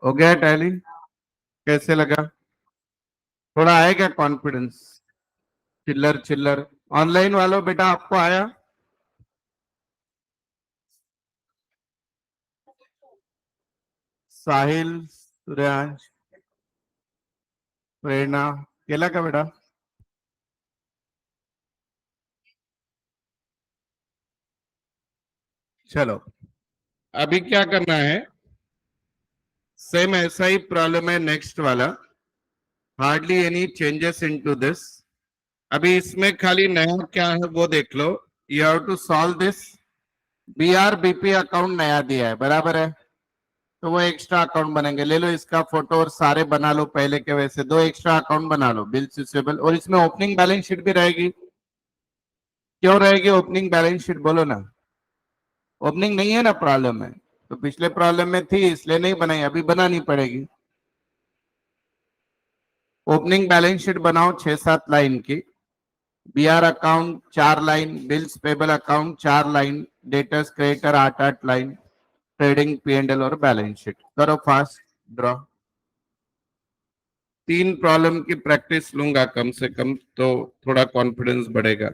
हो गया टैली। कैसे लगा? थोड़ा आया क्या कॉन्फिडेंस? चिल्लर चिल्लर। ऑनलाइन वालों बेटा आपको आया? साहिल, सूर्यांश, प्रेरणा, केला का बेटा? चलो, अभी क्या करना है? सेम ऐसा ही प्रॉब्लम है नेक्स्ट वाला। Hardly any changes into this. अभी इसमें खाली नया क्या है वो देख लो। You have to solve this. BRBP account नया दिया है, बराबर है? तो वो एक्स्ट्रा अकाउंट बनेंगे। ले लो इसका फोटो और सारे बना लो पहले के वैसे। दो एक्स्ट्रा अकाउंट बना लो, बिल रिसीवेबल, और इसमें ओपनिंग बैलेंस शीट भी रहेगी। क्यों रहेगी ओपनिंग बैलेंस शीट, बोलो ना। ओपनिंग नहीं है ना प्रॉब्लम में? तो पिछले प्रॉब्लम में थी इसलिए नहीं बनाई, अभी बनानी पड़ेगी। ओपनिंग बैलेंस शीट बनाओ 6-7 लाइन की। BR account 4 line, bills payable account 4 line, debtors creditor 8-8 line, trading P and L और बैलेंस शीट। करो फास्ट ड्रॉ। 3 प्रॉब्लम की प्रैक्टिस लूंगा कम से कम, तो थोड़ा कॉन्फिडेंस बढ़ेगा।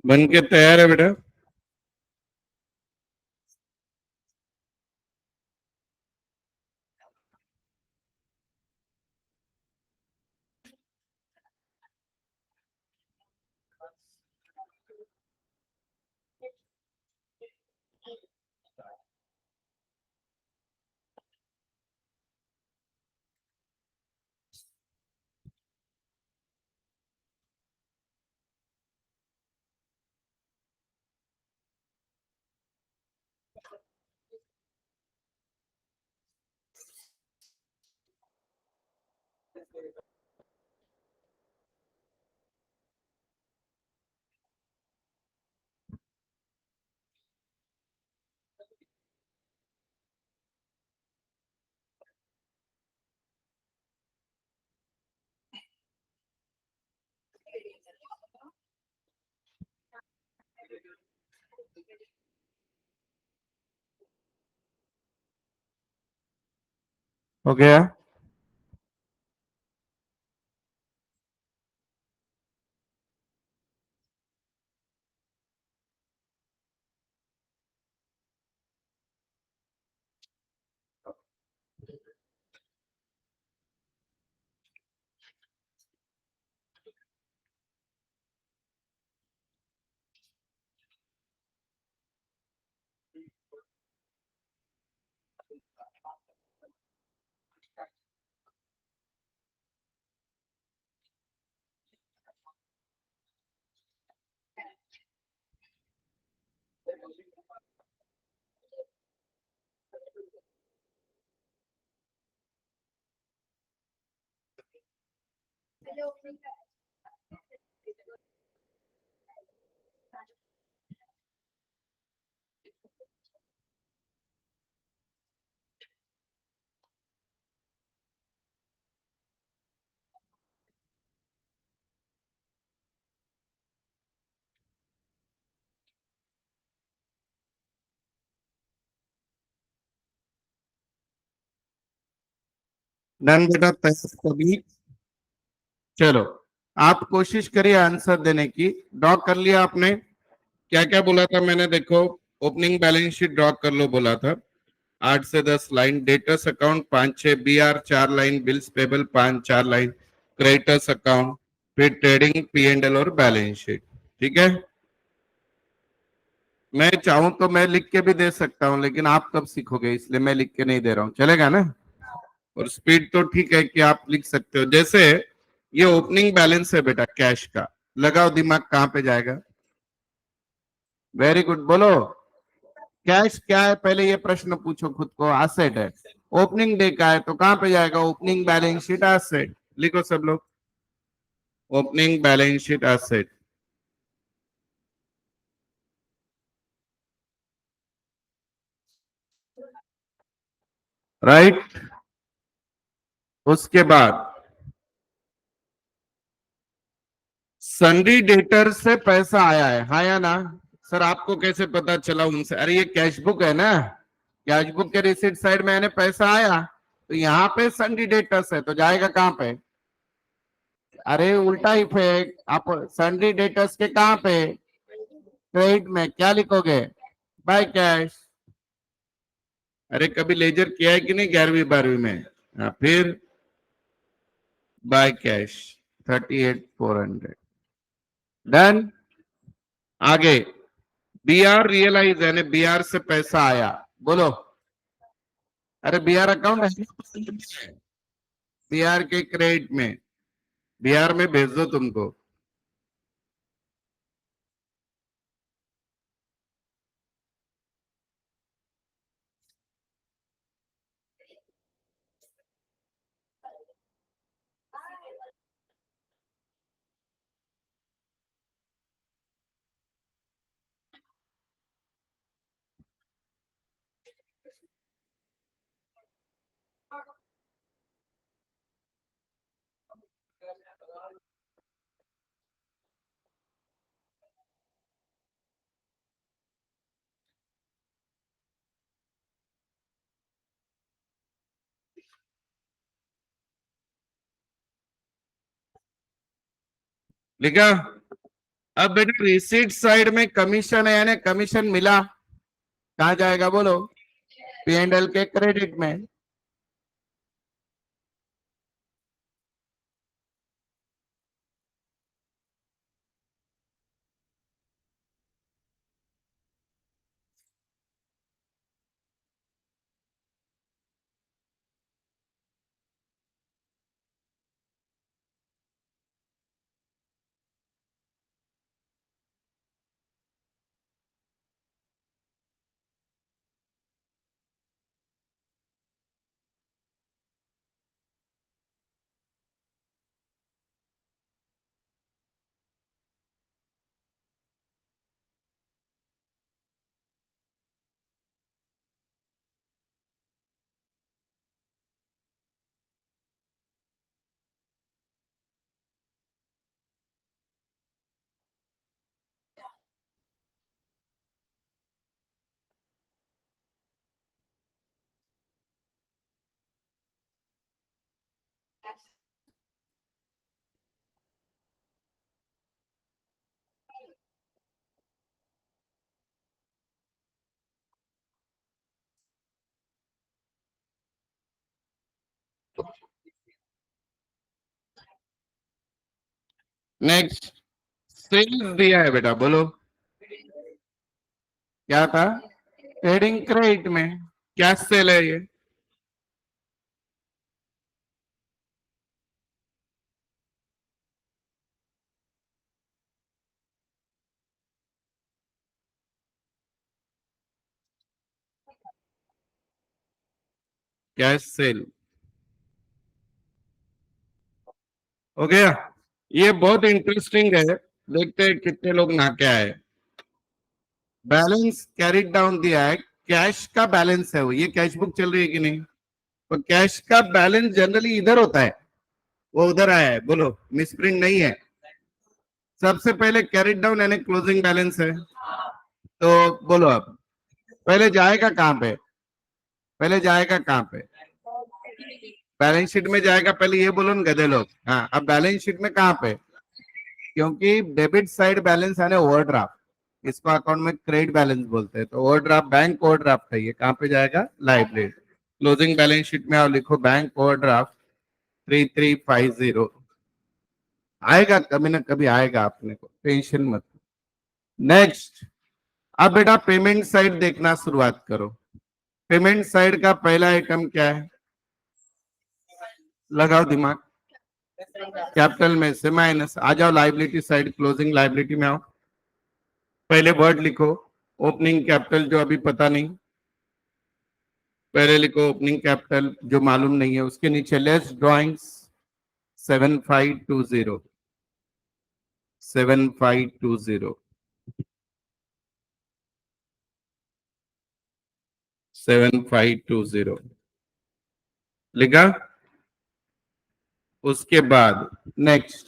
बन के तैयार है बेटा। हो गया। डन बेटा, तैयार कभी। चलो, आप कोशिश करिए आंसर देने की। ड्रॉ कर लिया आपने? क्या क्या बोला था मैंने, देखो। ओपनिंग बैलेंस शीट ड्रॉ कर लो बोला था। 8 से 10 line. Debtors account 5 6, BR 4 line, bills payable 5 4 line, creditors account, फिर ट्रेडिंग, पी एंड एल और बैलेंस शीट। ठीक है। मैं चाहूं तो मैं लिख के भी दे सकता हूं, लेकिन आप कब सीखोगे, इसलिए मैं लिख के नहीं दे रहा हूं। चलेगा ना? और स्पीड तो ठीक है कि आप लिख सकते हो। जैसे ये ओपनिंग बैलेंस है बेटा कैश का, लगाओ दिमाग कहां पे जाएगा। वेरी गुड, बोलो। कैश क्या है, पहले ये प्रश्न पूछो खुद को। एसेट है। ओपनिंग डे का है तो कहां पे जाएगा? Opening balance sheet asset. लिखो सब लोग, opening balance sheet asset. Right. उसके बाद सन्डी डेटर से पैसा आया है, हाँ या ना? सर आपको कैसे पता चला उनसे? अरे ये कैश बुक है ना, कैश बुक के रिसीट साइड में पैसा आया, तो यहाँ पे सन्डी डेटर्स है, तो जाएगा कहाँ पे? अरे उल्टा इफेक्ट। आप सन्डी डेटर्स के कहाँ पे? क्रेडिट में क्या लिखोगे? By cash. अरे कभी लेजर किया है कि नहीं 11वीं 12वीं में? हाँ, फिर बाय कैश 38,400। डन। आगे, बी आर रियलाइज यानी बी आर से पैसा आया, बोलो। अरे बी आर अकाउंट है, बी आर के क्रेडिट में, बी आर में भेज दो तुमको। लिखा। अब बेटा रिसीट साइड में कमीशन है, यानी कमीशन मिला, कहाँ जाएगा बोलो? P&L के क्रेडिट में। नेक्स्ट, सेल्स दिया है बेटा, बोलो क्या था? ट्रेडिंग क्रेडिट में। क्या सेल है ये? कैश सेल हो गया। ये बहुत इंटरेस्टिंग है, देखते हैं कितने लोग ना क्या है। बैलेंस कैरिड डाउन दिया है, कैश का बैलेंस है वो, ये कैश बुक चल रही है कि नहीं? तो कैश का बैलेंस जनरली इधर होता है, वो उधर आया है, बोलो मिसप्रिंट नहीं है। सबसे पहले कैरिड डाउन यानी क्लोजिंग बैलेंस है, तो बोलो अब पहले जाएगा कहाँ पे? पहले जाएगा कहाँ पे? बैलेंस शीट में जाएगा, पहले ये बोलो ना गधे लोग। हाँ, अब बैलेंस शीट में कहाँ पे? क्योंकि डेबिट साइड बैलेंस है ना ओवरड्राफ्ट, इसको अकाउंट में क्रेडिट बैलेंस बोलते हैं, तो ओवरड्राफ्ट बैंक ओवरड्राफ्ट है, ये कहाँ पे जाएगा? लाइबिलिटी। क्लोजिंग बैलेंस शीट में आओ, लिखो बैंक ओवरड्राफ्ट 3350। आएगा कभी ना कभी आएगा, अपने को टेंशन मत। नेक्स्ट, अब बेटा पेमेंट साइड देखना शुरुआत करो। पेमेंट साइड का पहला आइटम क्या है? लगाओ दिमाग। कैपिटल में से माइनस, आ जाओ लाइबिलिटी साइड, क्लोजिंग लाइबिलिटी में आओ। पहले वर्ड लिखो ओपनिंग कैपिटल, जो अभी पता नहीं, पहले लिखो ओपनिंग कैपिटल, जो मालूम नहीं है उसके नीचे लेस ड्राइंग्स 7520, 7520, 7520 लिखा। उसके बाद नेक्स्ट,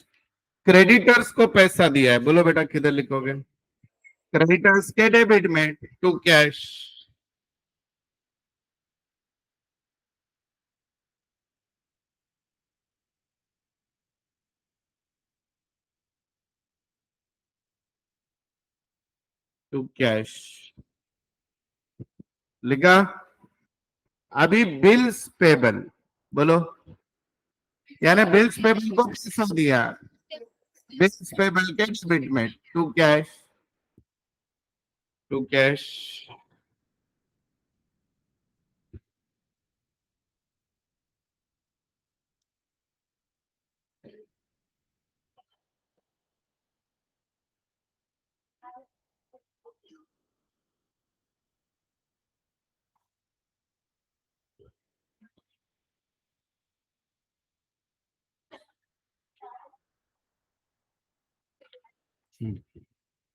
क्रेडिटर्स को पैसा दिया है, बोलो बेटा किधर लिखोगे? क्रेडिटर्स के डेबिट में टू कैश। टू कैश लिखा। अभी बिल्स पेबल, बोलो, यानी बिल्स पेबल को पैसा दिया, बिल्स पेबल के डेबिट में to cash, to cash.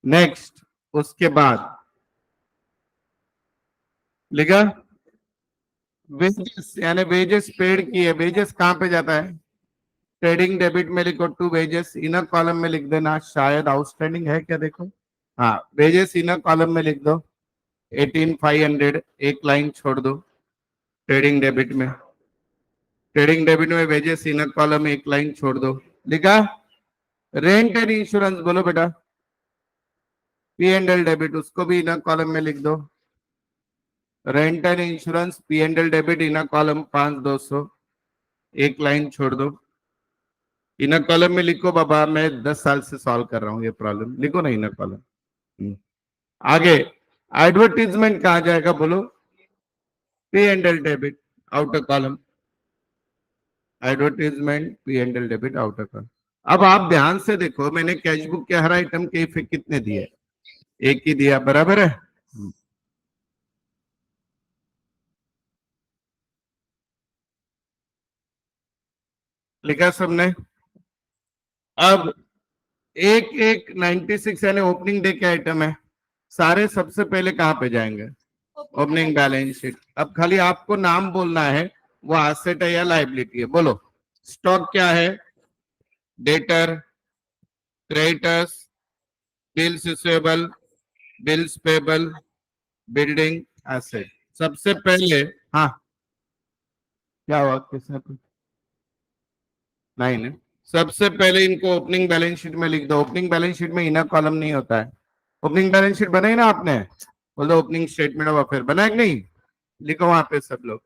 Next, उसके बाद लिखा वेजेस, यानी वेजेस पेड की है, वेजेस कहाँ पे जाता है? ट्रेडिंग डेबिट में लिखो टू वेजेस, इनर कॉलम में लिख देना, शायद आउटस्टैंडिंग है क्या देखो। हाँ, वेजेस इनर कॉलम में लिख दो 18500, एक लाइन छोड़ दो। ट्रेडिंग डेबिट में, ट्रेडिंग डेबिट में वेजेस इनर कॉलम में एक लाइन छोड़ दो। लिखा। रेंट एंड इंश्योरेंस बोलो बेटा, पी एंड एल डेबिट, उसको भी इनर कॉलम में लिख दो। Rent and insurance P and L debit inner column 5,200, एक लाइन छोड़ दो। इनर कॉलम में लिखो बाबा, मैं 10 साल से सॉल्व कर रहा हूँ ये प्रॉब्लम, लिखो ना इनर कॉलम। आगे एडवर्टीजमेंट कहा जाएगा बोलो, P and L debit outer column, advertisement P and L debit outer column. अब आप ध्यान से देखो, मैंने कैश बुक के हर आइटम के इफेक्ट कितने दिए, एक ही दिया, बराबर है। लिखा सबने। अब एक एक 96 यानी ओपनिंग डे के आइटम है, सारे सबसे पहले कहां पे जाएंगे, ओपनिंग बैलेंस शीट। अब खाली आपको नाम बोलना है, वो एसेट है या लाइबिलिटी है, बोलो। स्टॉक क्या है, debtor, creditors, bills receivable, bills payable, building asset. सबसे पहले, हाँ क्या हुआ, किसने नहीं नहीं, सबसे पहले इनको ओपनिंग बैलेंस शीट में लिख दो। ओपनिंग बैलेंस शीट में इनर कॉलम नहीं होता है। ओपनिंग बैलेंस शीट बनाई ना आपने, बोल दो ओपनिंग स्टेटमेंट ऑफ अफेयर, बना है कि नहीं, लिखो वहां पे सब लोग।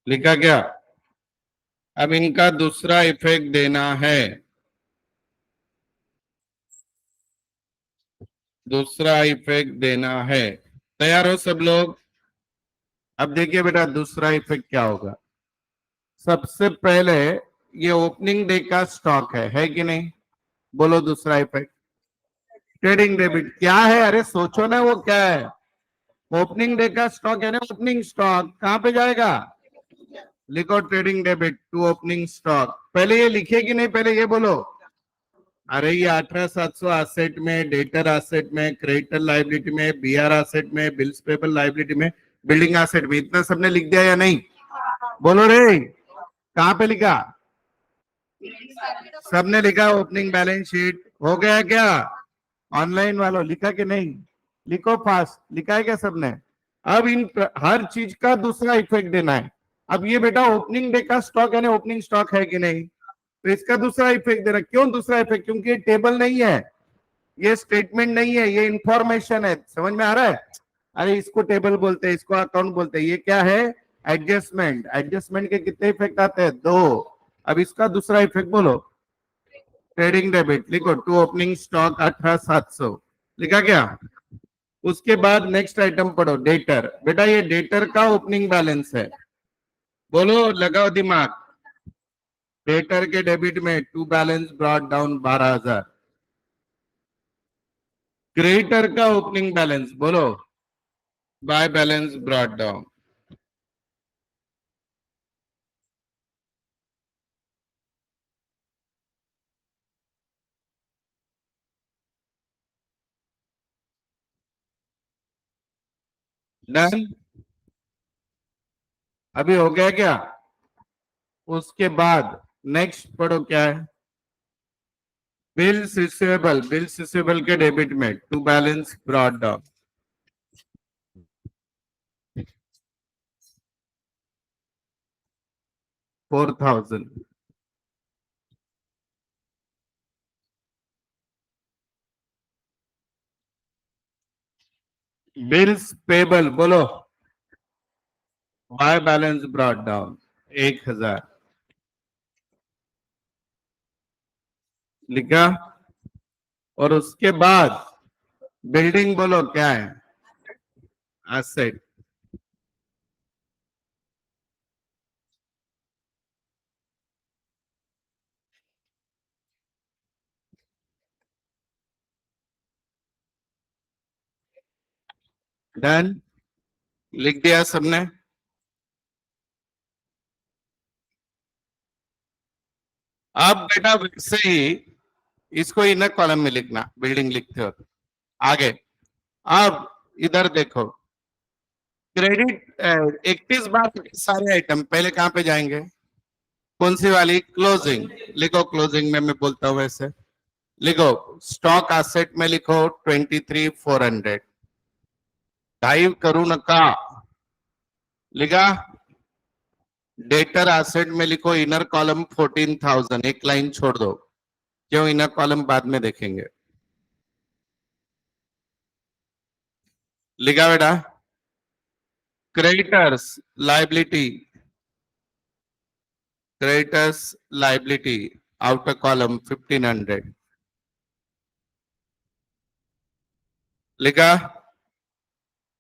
लिखा क्या, अब इनका दूसरा इफेक्ट देना है, दूसरा इफेक्ट देना है। तैयार हो सब लोग। अब देखिए बेटा दूसरा इफेक्ट क्या होगा। सबसे पहले ये ओपनिंग डे का स्टॉक है कि नहीं, बोलो दूसरा इफेक्ट, ट्रेडिंग डेबिट क्या है, अरे सोचो ना वो क्या है। ओपनिंग डे का स्टॉक है ना, ओपनिंग स्टॉक कहां पे जाएगा, लिखो trading debit to opening stock. पहले ये लिखे कि नहीं, पहले ये बोलो। अरे ये 18,700 एसेट में, डेटर एसेट में, क्रेडिटर लाइबिलिटी में, बीआर एसेट में, बिल्स पेबल लाइबिलिटी में, बिल्डिंग एसेट में, इतना सबने लिख दिया या नहीं, बोलो रे, कहां पे लिखा, सबने लिखा। ओपनिंग बैलेंस शीट हो गया क्या, ऑनलाइन वालों लिखा कि नहीं, लिखो फास्ट, लिखा है क्या सबने। अब इन हर चीज का दूसरा इफेक्ट देना है। अब ये बेटा ओपनिंग डे का स्टॉक है ना, ओपनिंग स्टॉक है कि नहीं, तो इसका दूसरा इफेक्ट देना। क्यों दूसरा इफेक्ट, क्योंकि ये टेबल नहीं है, ये स्टेटमेंट नहीं है, ये इंफॉर्मेशन है, समझ में आ रहा है। अरे इसको टेबल बोलते हैं, इसको अकाउंट बोलते हैं, ये क्या है, एडजस्टमेंट। एडजस्टमेंट के कितने इफेक्ट आते हैं, दो। अब इसका दूसरा इफेक्ट बोलो, ट्रेडिंग डेबिट, लिखो टू ओपनिंग स्टॉक 18,700, लिखा क्या। उसके बाद नेक्स्ट आइटम पढ़ो, डेटर। बेटा ये डेटर का ओपनिंग बैलेंस है, बोलो लगाओ दिमाग। डेटर के डेबिट में to balance brought down 12,000। Creditor का ओपनिंग बैलेंस बोलो, by balance brought down. Done, अभी हो गया क्या। उसके बाद नेक्स्ट पढ़ो क्या है, बिल्स रिसीवेबल। बिल्स रिसीवेबल के डेबिट में to balance brought down 4,000। Bills payable बोलो, बाय बैलेंस ब्रॉट डाउन 1000 लिखा। और उसके बाद बिल्डिंग बोलो क्या है, एसेट। डन, लिख दिया सबने। अब बेटा वैसे ही इसको इनर कॉलम में लिखना, बिल्डिंग लिखते हो तो। आगे, अब इधर देखो, क्रेडिट 31 बार सारे आइटम पहले कहां पे जाएंगे, कौन सी वाली, क्लोजिंग। लिखो क्लोजिंग में, मैं बोलता हूं वैसे। लिखो स्टॉक एसेट में लिखो 23,400, डाइव करू नका। लिखा। डेटर एसेट में लिखो इनर कॉलम 14,000, एक लाइन छोड़ दो, क्यों इनर कॉलम बाद में देखेंगे। लिखा बेटा। Creditors liability, creditors liability outer column 1,500। लिखा।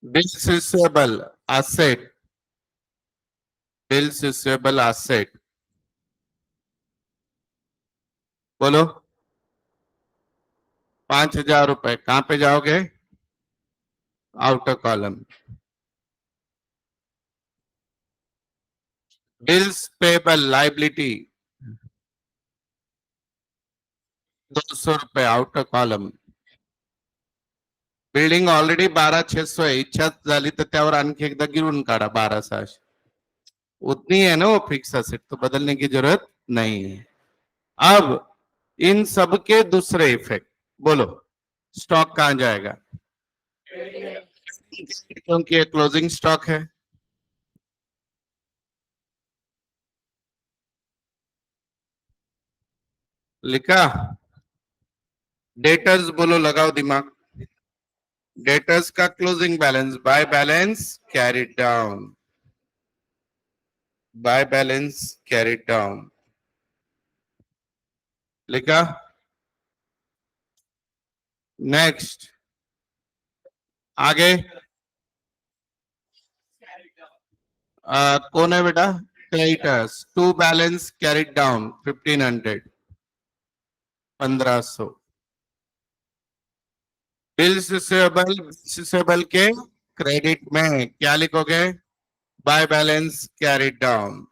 Bills receivable asset, bills receivable asset बोलो 5,000 रुपए, कहां पे जाओगे, outer column. Bills payable liability 200 रुपए, आउटर कॉलम। बिल्डिंग ऑलरेडी 12,600 आहे, इच्छा झाली तर त्यावर आणखी एकदा गिरून काढा 12,600, उतनी है ना वो फिक्स असेट, तो बदलने की जरूरत नहीं है। अब इन सब के दूसरे इफेक्ट बोलो, स्टॉक कहां जाएगा, क्योंकि ये क्लोजिंग स्टॉक है। लिखा। डेटर्स बोलो, लगाओ दिमाग। डेटर्स का closing balance by balance carried down, by balance carried down. लिखा। नेक्स्ट, आगे कौन है बेटा, creditors to balance carried down 1,500, 1,500। Bills receivable के क्रेडिट में क्या लिखोगे, बाय बैलेंस कैरिड डाउन।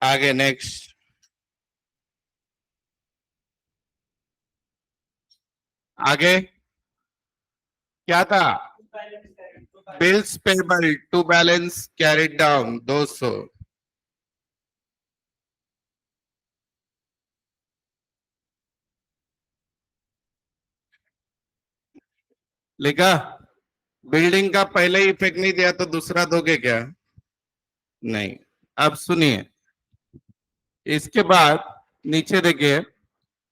आगे नेक्स्ट, आगे क्या था, bills payable to balance carried down 200। लिखा। बिल्डिंग का पहले ही इफेक्ट नहीं दिया तो दूसरा दोगे क्या, नहीं। अब सुनिए, इसके बाद नीचे देखिए,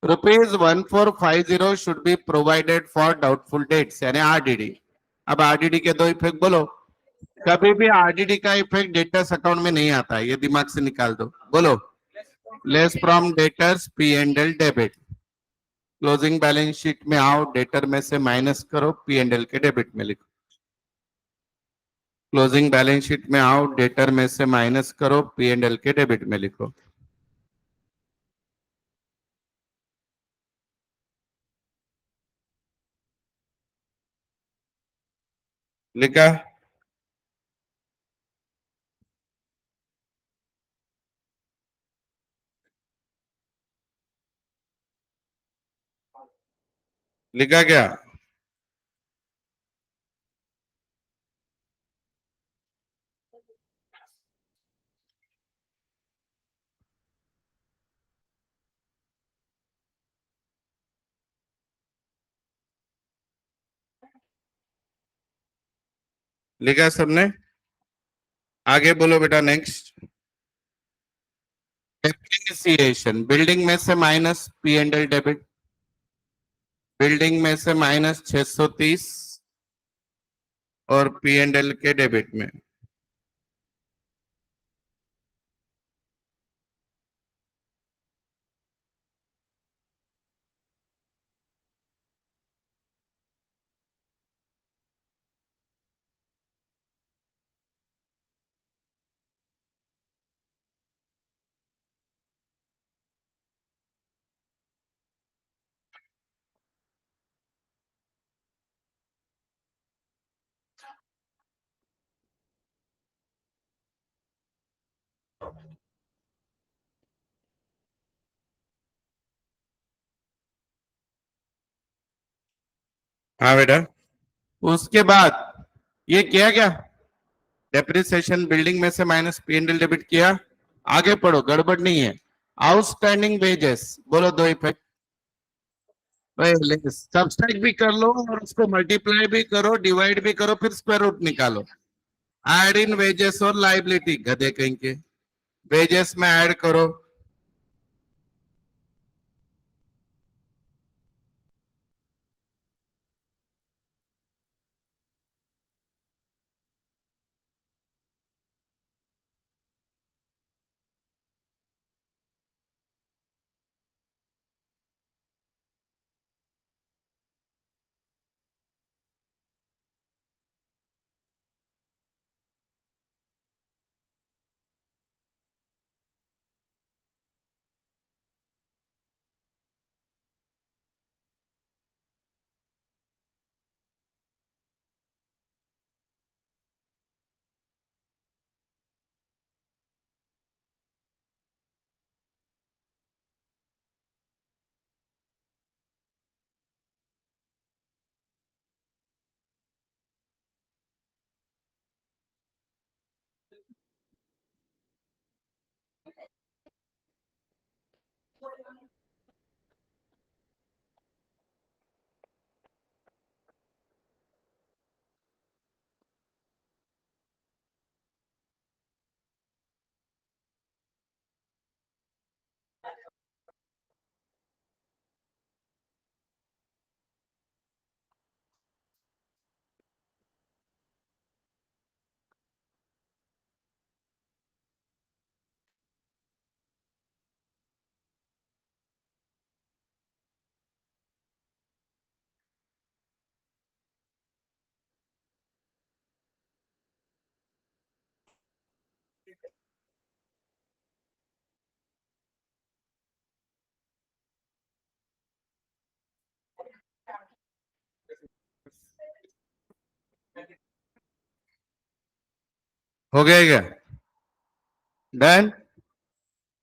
₹1450 should be provided for doubtful debts, यानी आरडीडी। अब आरडीडी के दो इफेक्ट बोलो, कभी भी आरडीडी का इफेक्ट डेटर्स अकाउंट में नहीं आता है, ये दिमाग से निकाल दो। बोलो, less from debtors P and L debit, closing balance sheet में आओ, डेटर में से माइनस करो, पी एंड एल के डेबिट में लिखो। क्लोजिंग बैलेंस शीट में आओ, डेटर में से माइनस करो, पी एंड एल के डेबिट में लिखो। लिखा। लिखा क्या, लिखा सबने? आगे बोलो बेटा नेक्स्ट। डेप्रिसिएशन, बिल्डिंग में से minus P and L debit, building में से माइनस 630 और पी एंड एल के डेबिट में। हाँ बेटा, उसके बाद ये किया क्या? डेप्रिसिएशन बिल्डिंग में से minus P and L debit किया। आगे पढ़ो, गड़बड़ नहीं है। आउटस्टैंडिंग वेजेस, बोलो दो इफेक्ट। पहले सब्सट्रैक्ट भी कर लो और उसको मल्टीप्लाई भी करो, डिवाइड भी करो, फिर स्क्वायर रूट निकालो। ऐड इन वेजेस और लाइबिलिटी, गधे कहीं के। वेजेस में ऐड करो, हो गया क्या? डन?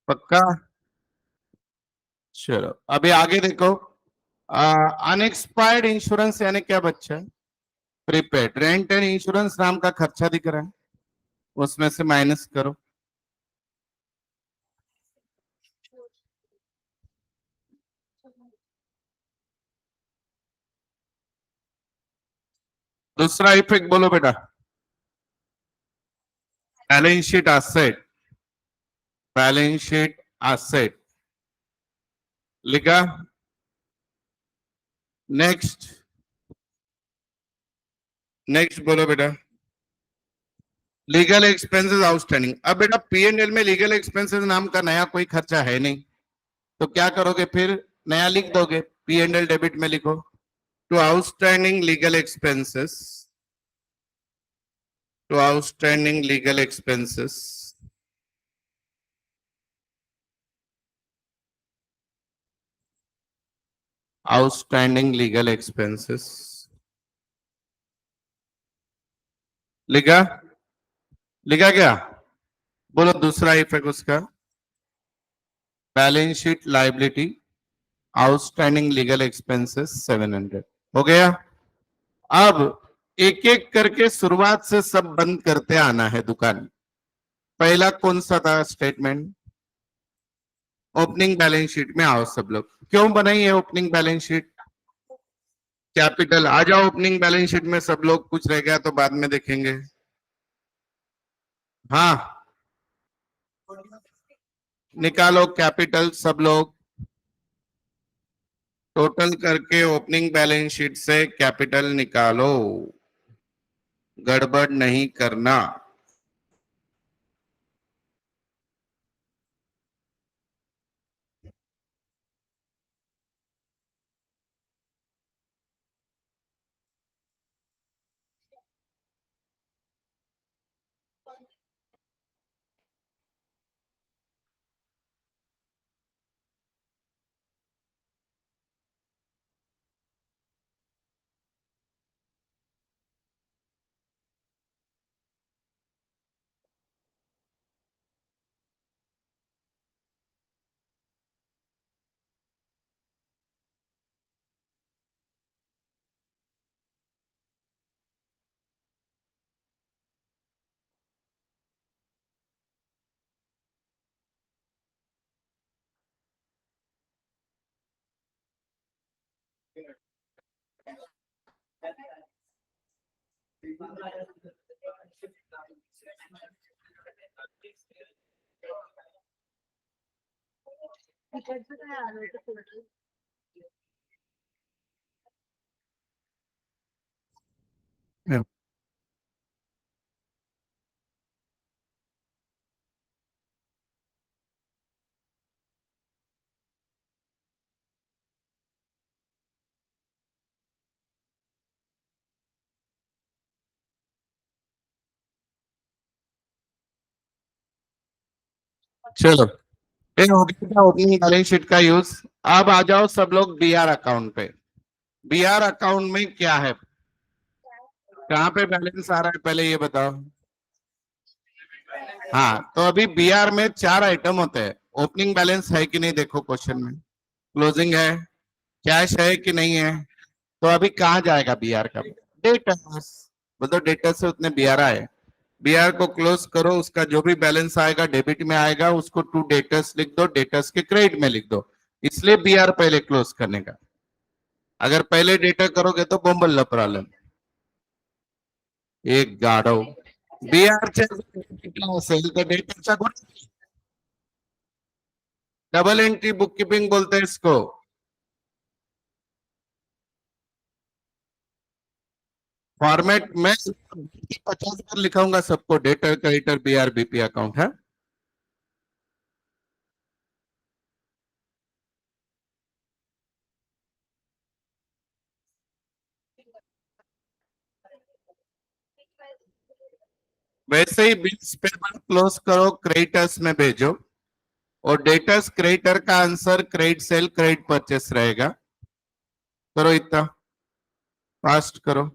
पक्का? चलो अभी आगे देखो। अनएक्सपायर्ड इंश्योरेंस यानी क्या बच्चा? प्रीपेड रेंट एंड इंश्योरेंस नाम का खर्चा दिख रहा है, उसमें से माइनस करो। दूसरा इफेक्ट बोलो बेटा। Balance sheet asset, balance sheet asset लिखा। नेक्स्ट, नेक्स्ट बोलो बेटा। Legal expenses outstanding. अब बेटा पी एंड एल में लीगल एक्सपेंसेस नाम का नया कोई खर्चा है नहीं, तो क्या करोगे फिर? नया लिख दोगे, पी एंड एल डेबिट में लिखो to outstanding legal expenses, to outstanding legal expenses, outstanding legal expenses लिखा? लिखा क्या? बोलो दूसरा इफेक्ट उसका। Balance sheet liability, outstanding legal expenses 700। हो गया? अब एक एक करके शुरुआत से सब बंद करते आना है दुकान। पहला कौन सा था स्टेटमेंट? ओपनिंग बैलेंस शीट में आओ सब लोग। क्यों बनाई है ओपनिंग बैलेंस शीट? कैपिटल आ जाओ ओपनिंग बैलेंस शीट में, सब लोग, कुछ रह गया तो बाद में देखेंगे। हाँ, निकालो कैपिटल सब लोग, टोटल करके ओपनिंग बैलेंस शीट से कैपिटल निकालो, गड़बड़ नहीं करना। चलो, ये हो गया ओपनिंग बैलेंस शीट का यूज। अब आ जाओ सब लोग बीआर अकाउंट पे। बीआर अकाउंट में क्या है, कहाँ पे बैलेंस आ रहा है पहले ये बताओ। हाँ, तो अभी बीआर में चार आइटम होते हैं। ओपनिंग बैलेंस है कि नहीं देखो क्वेश्चन में, क्लोजिंग है, कैश है कि नहीं है। तो अभी कहाँ जाएगा बीआर का, डेटर्स। बोलो डेटर से उतने बीआर आए, बीआर को क्लोज करो, उसका जो भी बैलेंस आएगा डेबिट में आएगा, उसको टू डेटर्स लिख दो, डेटर्स के क्रेडिट में लिख दो। इसलिए बीआर पहले क्लोज करने का। अगर पहले डेटा करोगे तो बोम्बल प्रॉब्लम। एक गाढव बीआरच्या असेल तर डेटाच्या डबल एंट्री बुक कीपिंग बोलते हैं इसको। फॉर्मेट में 50 बार लिखाऊंगा सबको, debtor creditor BR BP account है। वैसे ही बिल्स पेबल क्लोज करो, क्रेडिटर्स में भेजो, और डेटर्स क्रेडिटर का answer credit sale credit purchase रहेगा। करो इतना, फास्ट करो।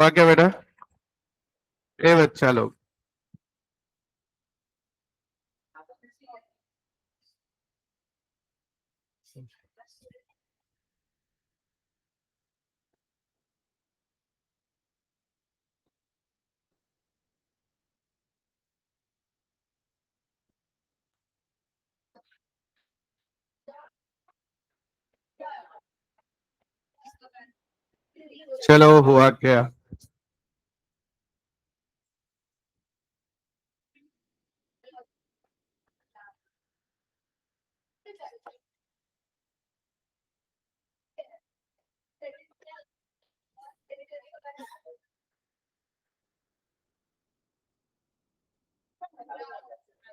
हुआ क्या बेटा? ए बच्चा लोग, चलो हुआ क्या?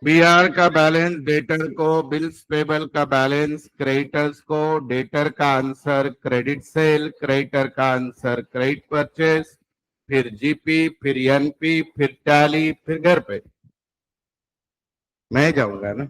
बीआर का बैलेंस, डेटर को बिल्स पेबल का बैलेंस, क्रेडिटर्स को, डेटर का आंसर क्रेडिट सेल, क्रेडिटर का आंसर क्रेडिट परचेस, फिर जीपी, फिर एनपी, फिर टैली, फिर घर पे। मैं जाऊंगा ना।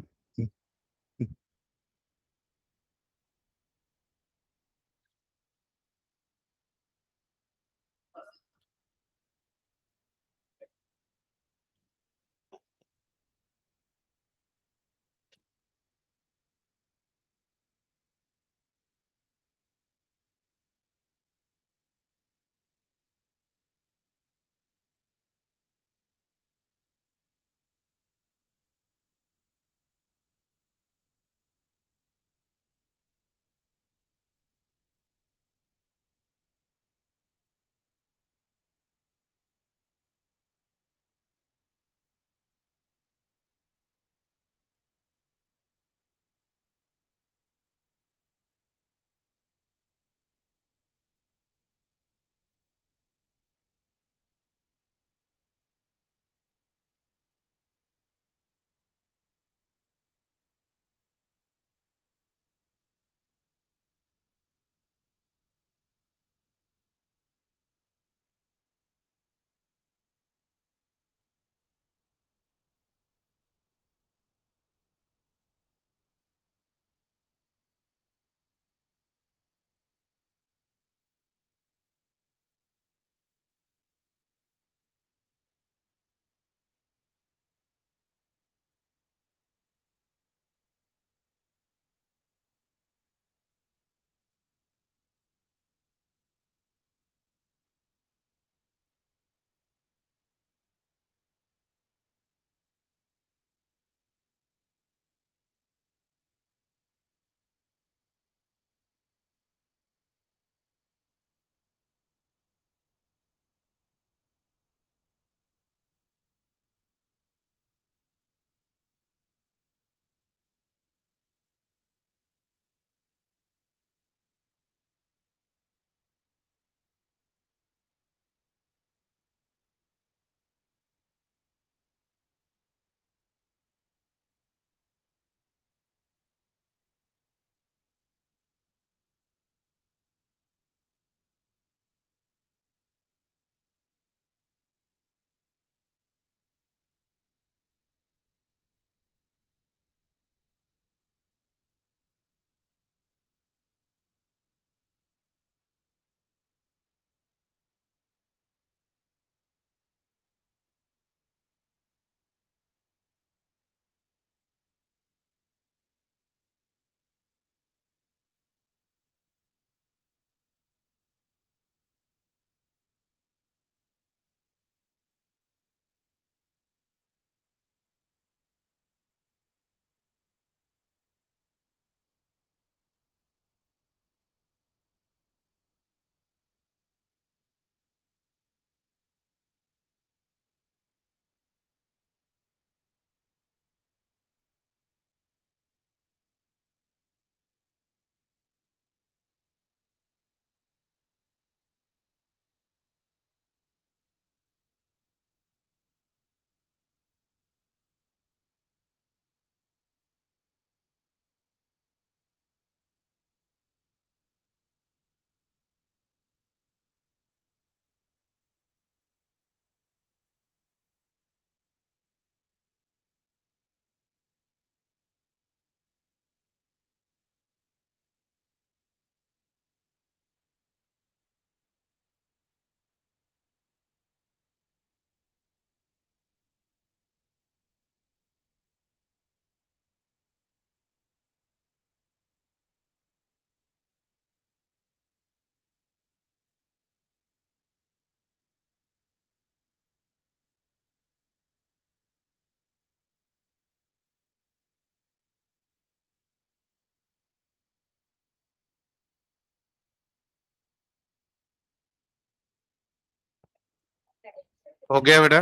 हो गया बेटा?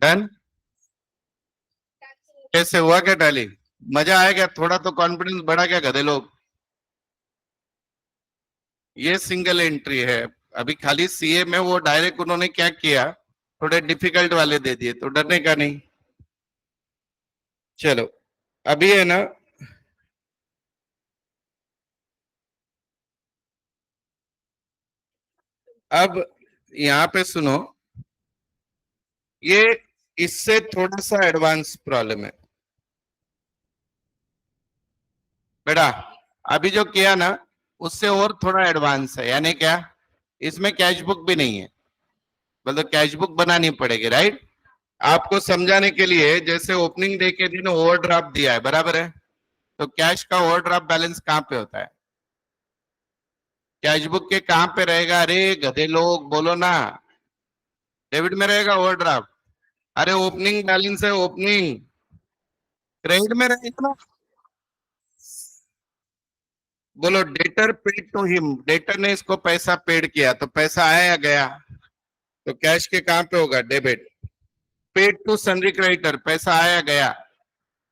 डन? कैसे हुआ क्या टैली? मजा आया क्या? थोड़ा तो कॉन्फिडेंस बढ़ा क्या गधे लोग? ये सिंगल एंट्री है। अभी खाली सीए में वो डायरेक्ट उन्होंने क्या किया, थोड़े डिफिकल्ट वाले दे दिए, तो डरने का नहीं। चलो अभी है ना, अब यहाँ पे सुनो, ये इससे थोड़ा सा एडवांस प्रॉब्लम है बेटा। अभी जो किया ना, उससे और थोड़ा एडवांस है। यानी क्या? इसमें कैश बुक भी नहीं है, मतलब कैश बुक बनानी पड़ेगी, राइट? आपको समझाने के लिए, जैसे ओपनिंग डे के दिन ओवरड्राफ्ट दिया है, बराबर है? तो कैश का ओवरड्राफ्ट बैलेंस कहाँ पे होता है? कैश बुक के कहाँ पे रहेगा? अरे गधे लोग बोलो ना। डेबिट में रहेगा ओवरड्राफ्ट। अरे ओपनिंग बैलेंस है, ओपनिंग। क्रेडिट में रहेगा ना। बोलो, debtor paid to him, debtor ने इसको पैसा पेड किया, तो पैसा आया या गया? तो कैश के कहाँ पे होगा? Debit. Paid to sundry creditor, पैसा आया गया,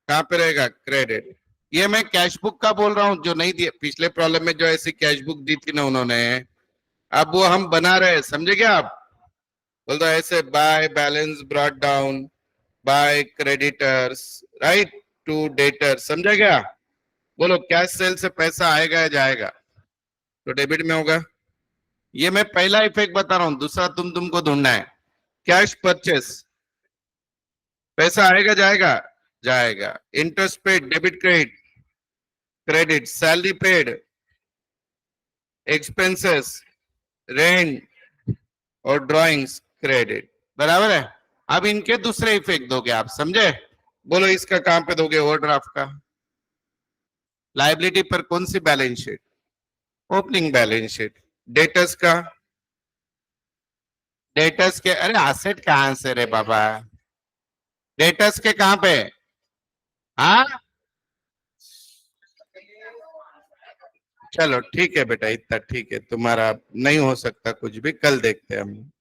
कहाँ पे रहेगा? क्रेडिट। ये मैं कैश बुक का बोल रहा हूँ, जो नहीं दिया पिछले प्रॉब्लम में, जो ऐसी कैश बुक दी थी ना उन्होंने, अब वो हम बना रहे हैं, समझे क्या आप? बोल दो ऐसे, by balance brought down by creditors, right, to debtor, समझा क्या? बोलो, कैश सेल से पैसा आएगा या जाएगा? तो डेबिट में होगा। ये मैं पहला इफेक्ट बता रहा हूं, दूसरा तुमको ढूंढना है। कैश परचेस, पैसा आएगा जाएगा? जाएगा। Interest paid, debit credit, credit. Salary paid, expenses, rent और ड्राइंग्स, क्रेडिट। बराबर है? अब इनके दूसरे इफेक्ट दोगे आप, समझे? बोलो, इसका कहां पे दोगे? ओवरड्राफ्ट का। लाइबिलिटी पर कौन सी balance sheet? Opening balance sheet. Debtors का, डेटर्स के, अरे एसेट कहां से रे बाबा? डेटर्स के कहां पे? हाँ, चलो ठीक है बेटा, इतना ठीक है, तुम्हारा नहीं हो सकता कुछ भी, कल देखते हैं हम।